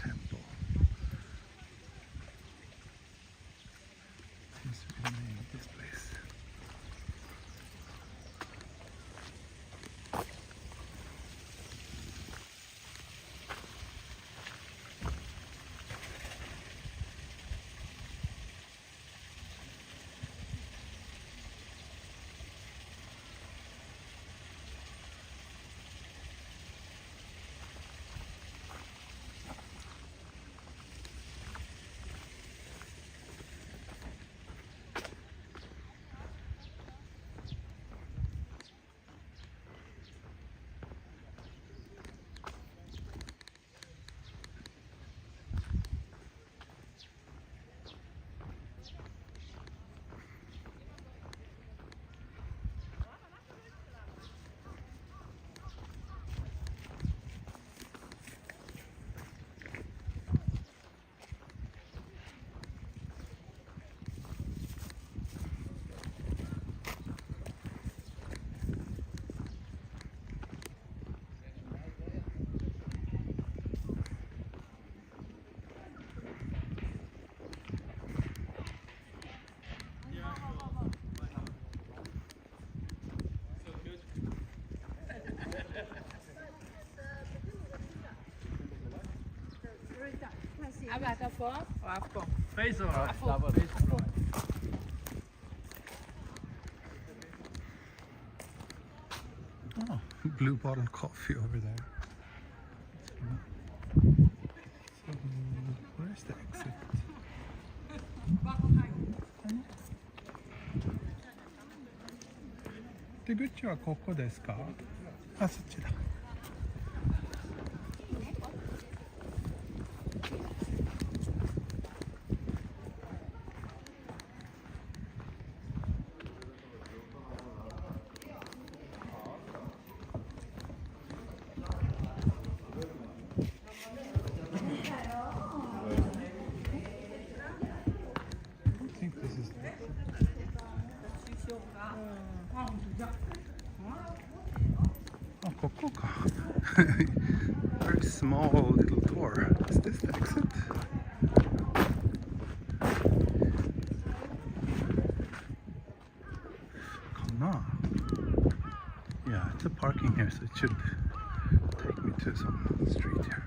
Temple. Seems to be the name of this place. Oh, blue bottle coffee over there. So, where's the exit? 出口はここですか？あ、そっちだ。Pontocho. Very small little door. Is this the exit? No. Yeah, it's a parking here, so it should take me to some street here.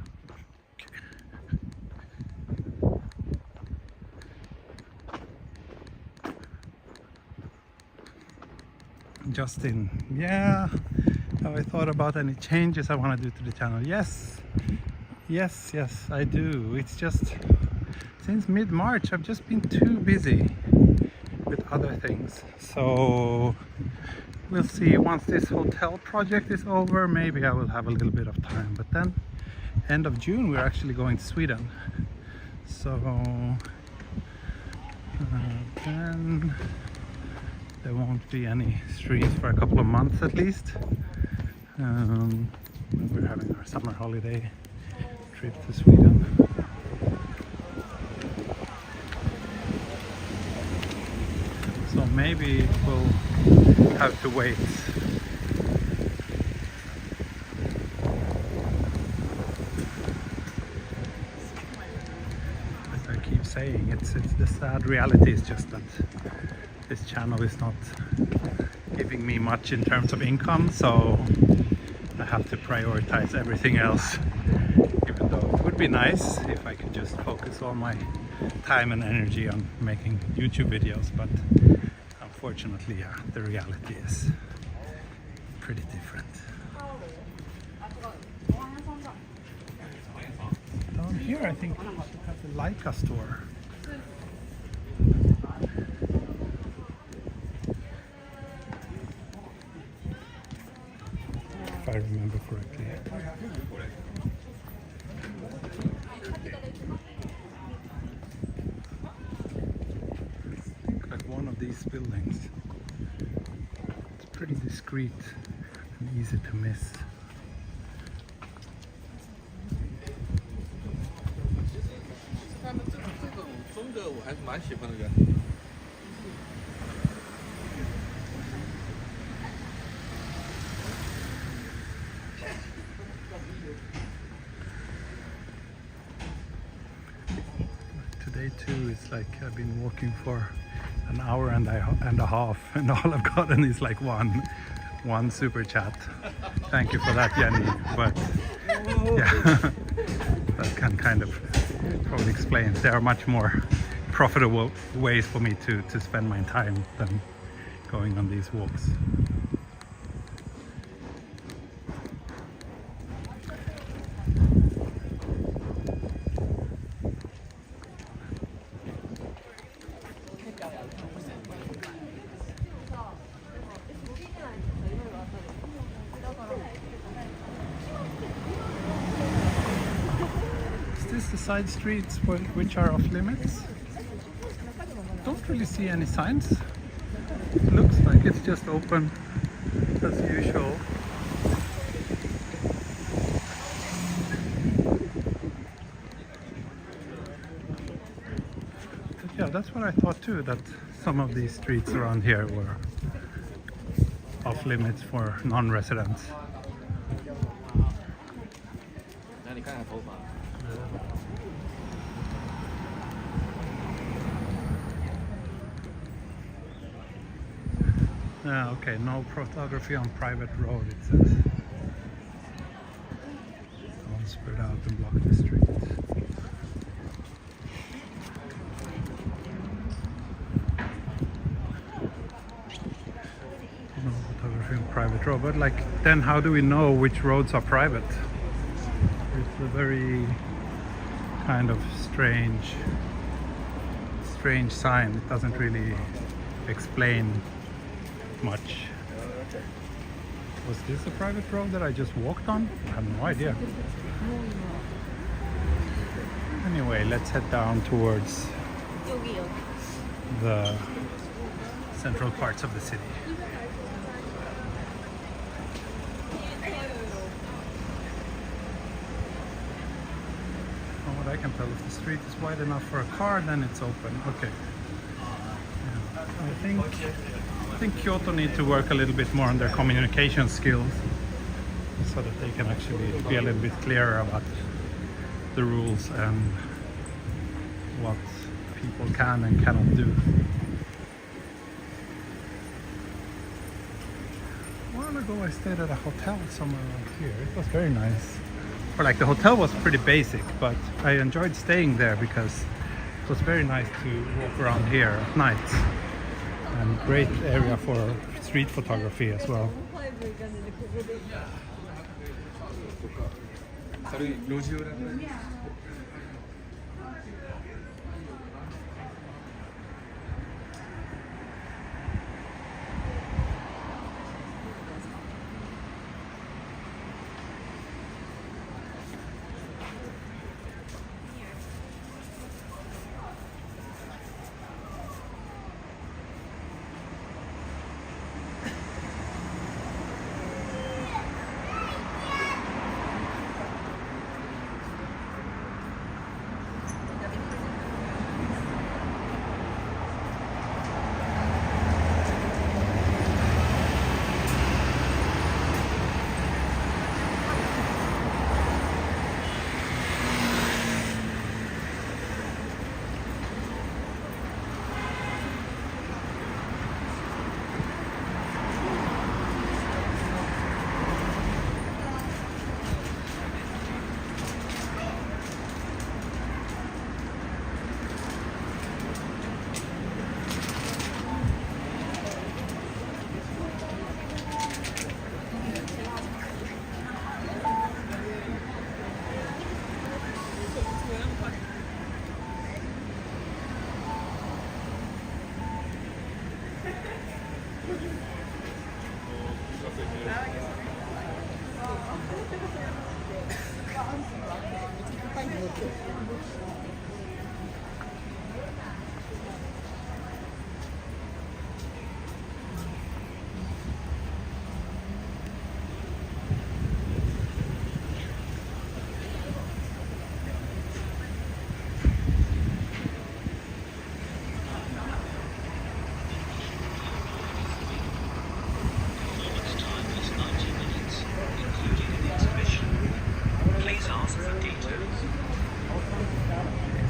Justin, yeah, have I thought about any changes I want to do to the channel? Yes, I do. It's just since mid-March I've just been too busy with other things, so we'll see. Once this hotel project is over, maybe I will have a little bit of time, but then end of June we're actually going to Sweden, so then there won't be any streets for a couple of months at least. We're having our summer holiday trip to Sweden. So maybe we'll have to wait. As I keep saying, it's the sad reality is just that this channel is not giving me much in terms of income, so I have to prioritize everything else, even though it would be nice if I could just focus all my time and energy on making YouTube videos, but unfortunately, yeah, the reality is pretty different. Down here I think we should have the Leica store. If I remember correctly. Like one of these buildings. It's pretty discreet and easy to miss. Today too, it's like I've been walking for an hour and a half, and all I've gotten is like one super chat. Thank you for that, Jenny. But yeah, that can kind of probably explain. There are much more profitable ways for me to spend my time than going on these walks. The side streets which are off limits. Don't really see any signs. It looks like it's just open as usual. But yeah, that's what I thought too, that some of these streets around here were off limits for non-residents. Okay, no photography on private road, it says. Don't spread out and block the street. No photography on private road, but like, then how do we know which roads are private? It's a very kind of strange sign. It doesn't really explain much. Was this a private road that I just walked on? I have no idea. Anyway, let's head down towards the central parts of the city. From what I can tell, if the street is wide enough for a car, then it's open. Okay. Yeah. I think Kyoto need to work a little bit more on their communication skills. so that they can actually be a little bit clearer about the rules and what people can and cannot do. A while ago I stayed at a hotel somewhere around here. It was very nice. Or like the hotel was pretty basic, but I enjoyed staying there because it was very nice to walk around here at night. And great area for street photography as well.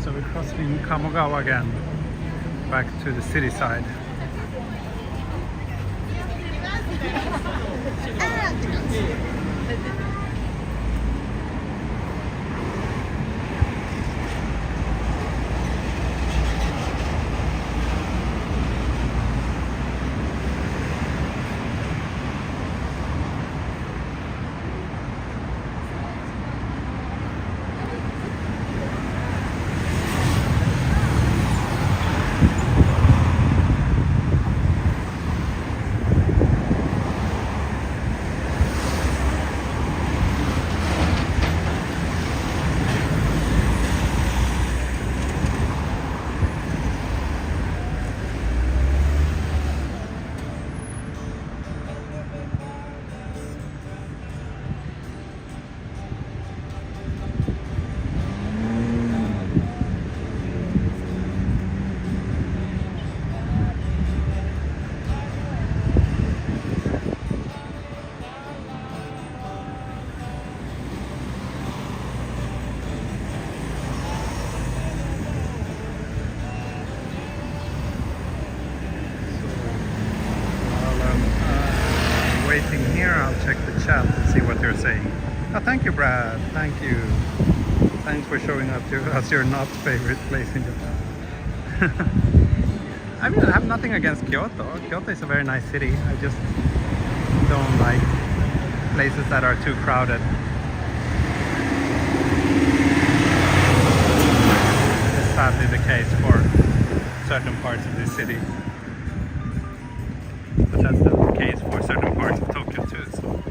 So we're crossing Kamogawa again, back to the city side. I'll check the chat and see what they're saying. Oh, thank you, Brad. Thank you. Thanks for showing up to us your not favorite place in Japan. I mean, I have nothing against Kyoto. Kyoto is a very nice city. I just don't like places that are too crowded. It's sadly the case for certain parts of this city. But that's the case for certain parts of Tokyo too. So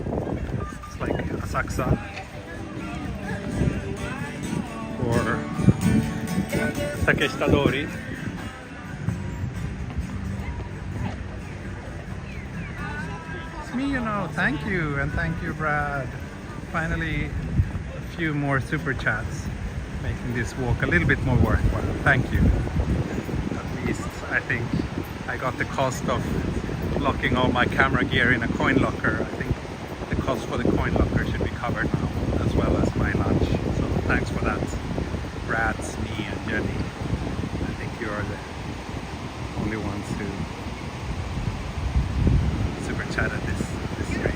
it's like Asakusa or Takeshita-dori. It's me, you know. Thank you, and thank you, Brad. Finally, a few more super chats, making this walk a little bit more worthwhile. Thank you. At least I think I got the cost of locking all my camera gear in a coin locker. I think the cost for the coin locker should be covered now, as well as my lunch. So thanks for that, Brad, me, and Jenny. I think you are the only ones who super chatted this stream.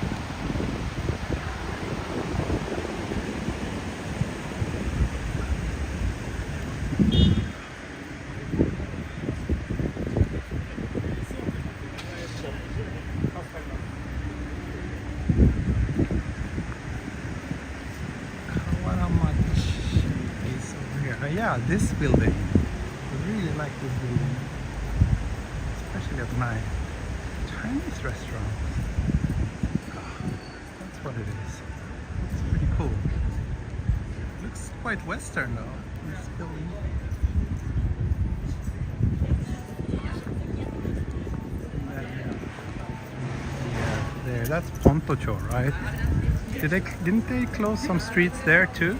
Yeah, this building. I really like this building, especially at night. Chinese restaurant. Oh, that's what it is. It's pretty cool. Looks quite Western though. This building. Yeah, there. That's Pontocho, right? Didn't they close some streets there too?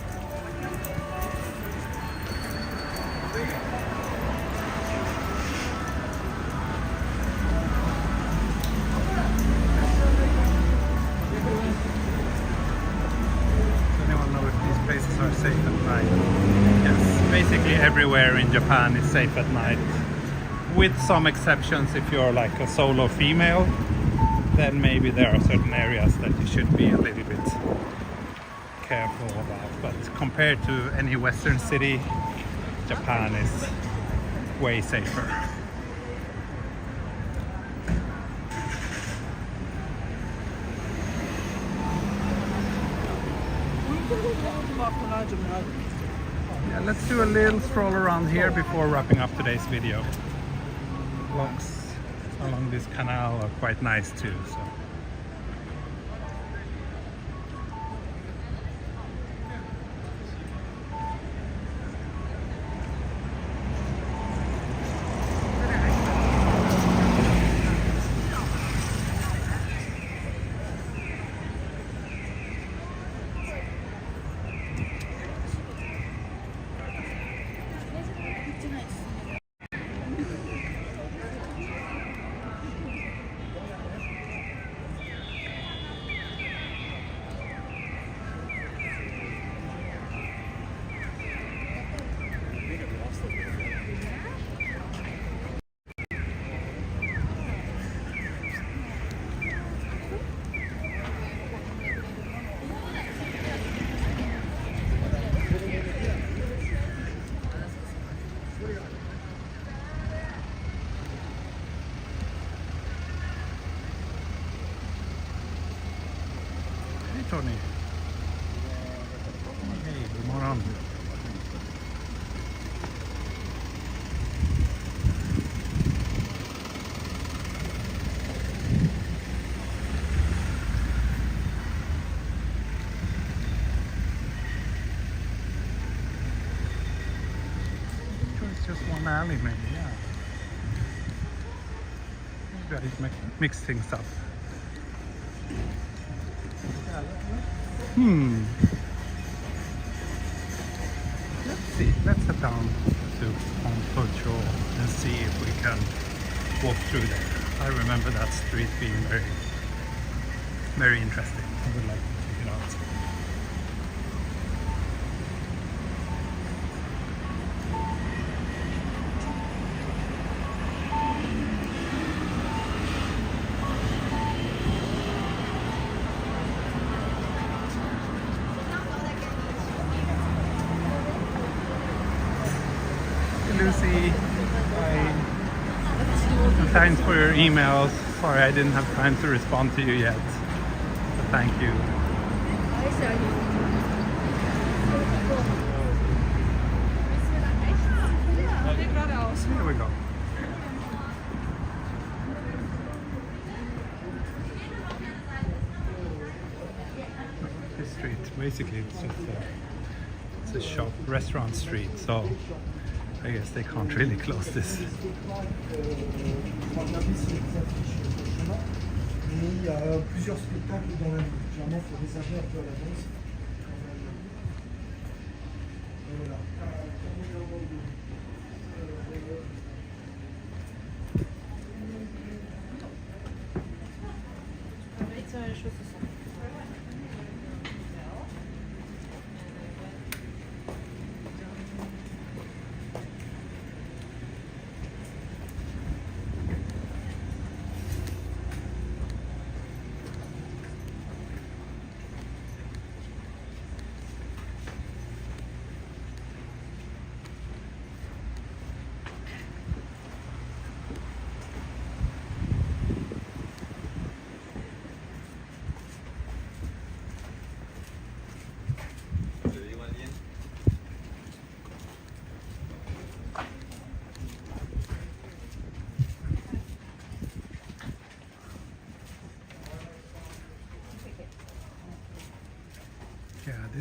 Everywhere in Japan is safe at night, with some exceptions. If you're like a solo female, then maybe there are certain areas that you should be a little bit careful about. But compared to any Western city, Japan is way safer. Yeah, let's do a little stroll around here before wrapping up today's video. Walks along this canal are quite nice too. So. Tony. Hey, good morning. It's just one alley maybe, yeah. Maybe I mix things up. Let's see. Let's head down to Pontocho and see if we can walk through there. I remember that street being very, very interesting. I would like to check it out. Lucy, thanks for your emails. Sorry I didn't have time to respond to you yet, but thank you. Here we go. This street, basically it's just a shop, restaurant street, so I guess they can't really close this. Il y a plusieurs spectacles dans la nuit. Généralement, il faut réserver un peu à l'avance. Voilà. Ça, les choses se sont.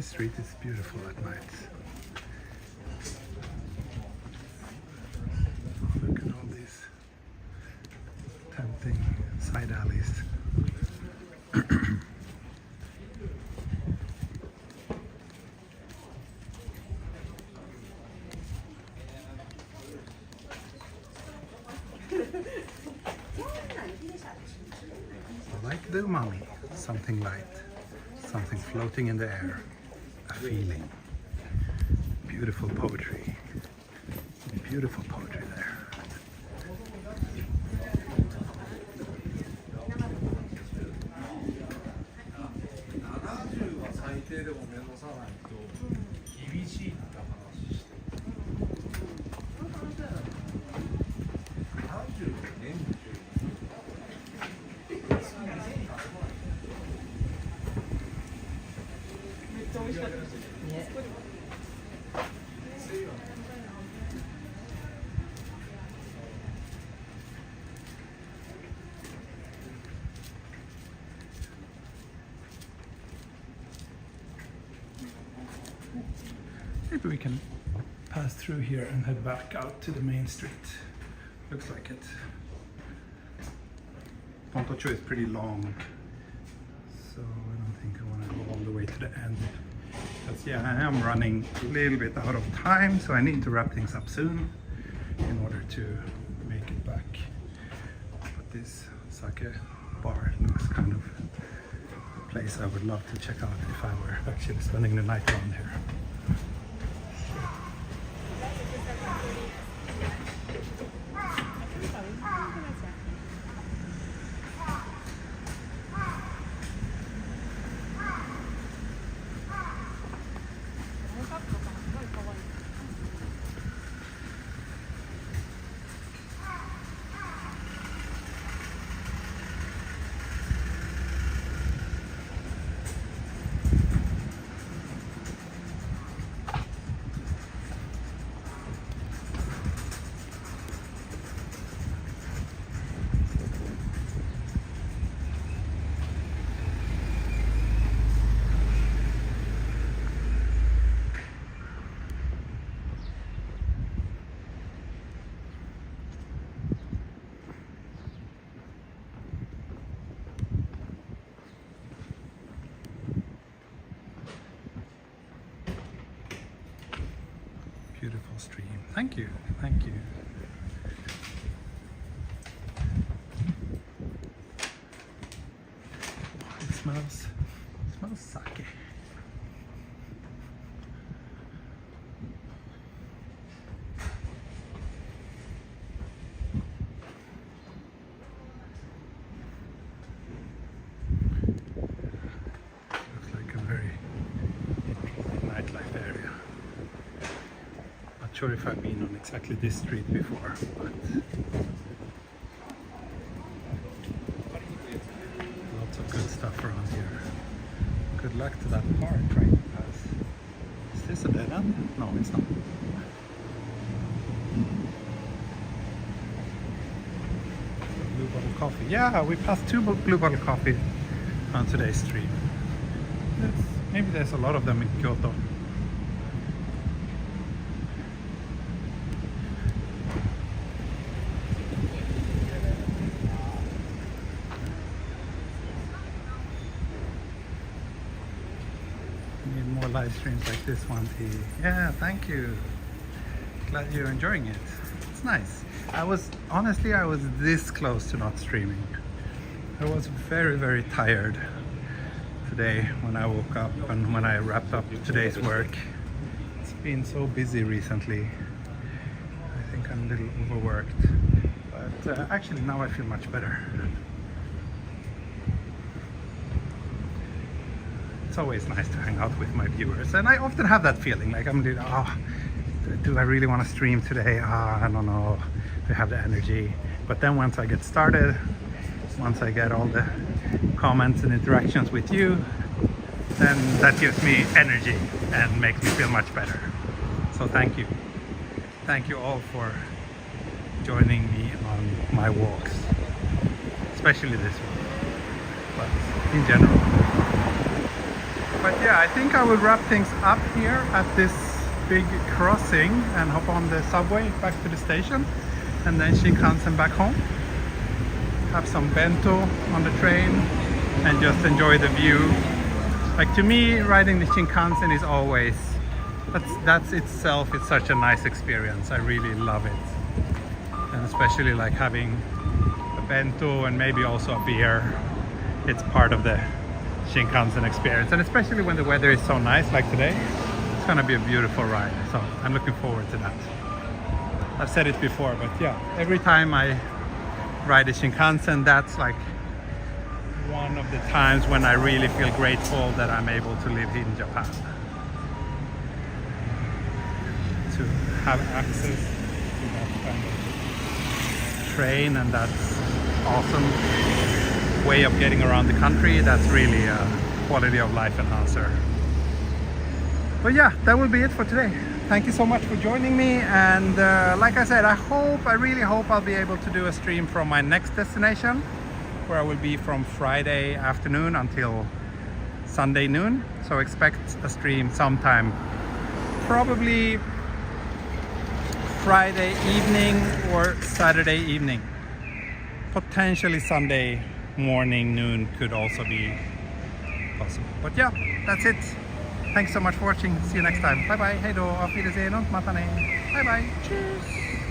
This street is beautiful at night. Look at all these tempting side alleys. Like the umami, something light, something floating in the air, a feeling. Beautiful poetry. Beautiful poetry there. Maybe we can pass through here and head back out to the main street. Looks like it. Pontocho is pretty long, so I don't think I want to go all the way to the end. But yeah, I am running a little bit out of time, so I need to wrap things up soon in order to make it back. But this sake bar looks kind of a place I would love to check out if I were actually spending the night around here. Beautiful stream. Thank you. Thank you. It smells sake. Looks like a very interesting nightlife area. Not sure if I've been on exactly this street before, but lots of good stuff around here. Good luck to that car trying to pass. Is this a dead end? No, it's not. Blue Bottle Coffee. Yeah, we passed two Blue Bottle Coffee on today's stream. Maybe there's a lot of them in Kyoto. Need more live streams like this one, T. Yeah, thank you. Glad you're enjoying it. It's nice. I was this close to not streaming. I was very, very tired today when I woke up and when I wrapped up today's work. It's been so busy recently. I think I'm a little overworked, but actually now I feel much better. It's always nice to hang out with my viewers, and I often have that feeling like I'm like, oh, do I really want to stream today? I don't know if I have the energy. But then once I get started, once I get all the comments and interactions with you, then that gives me energy and makes me feel much better. So thank you. Thank you all for joining me on my walks, especially this one, but in general. But yeah, I think I will wrap things up here at this big crossing and hop on the subway back to the station and then Shinkansen back home. Have some bento on the train and just enjoy the view. Like, to me, riding the Shinkansen is always, that's itself, it's such a nice experience. I really love it. And especially like having a bento and maybe also a beer. It's part of the Shinkansen experience. And especially when the weather is so nice like today, it's gonna be a beautiful ride. So I'm looking forward to that. I've said it before, but yeah, every time I ride the Shinkansen, that's like one of the times when I really feel grateful that I'm able to live in Japan. To have access to that kind of train and that awesome way of getting around the country, that's really a quality of life enhancer. But yeah, that will be it for today. Thank you so much for joining me, and like I said, I really hope I'll be able to do a stream from my next destination, where I will be from Friday afternoon until Sunday noon. So expect a stream sometime, probably Friday evening or Saturday evening. Potentially Sunday morning, noon could also be possible. But yeah, that's it. Thanks so much for watching. See you next time. Bye bye. Hej då. Auf Wiedersehen und mata ne. Bye bye. Cheers.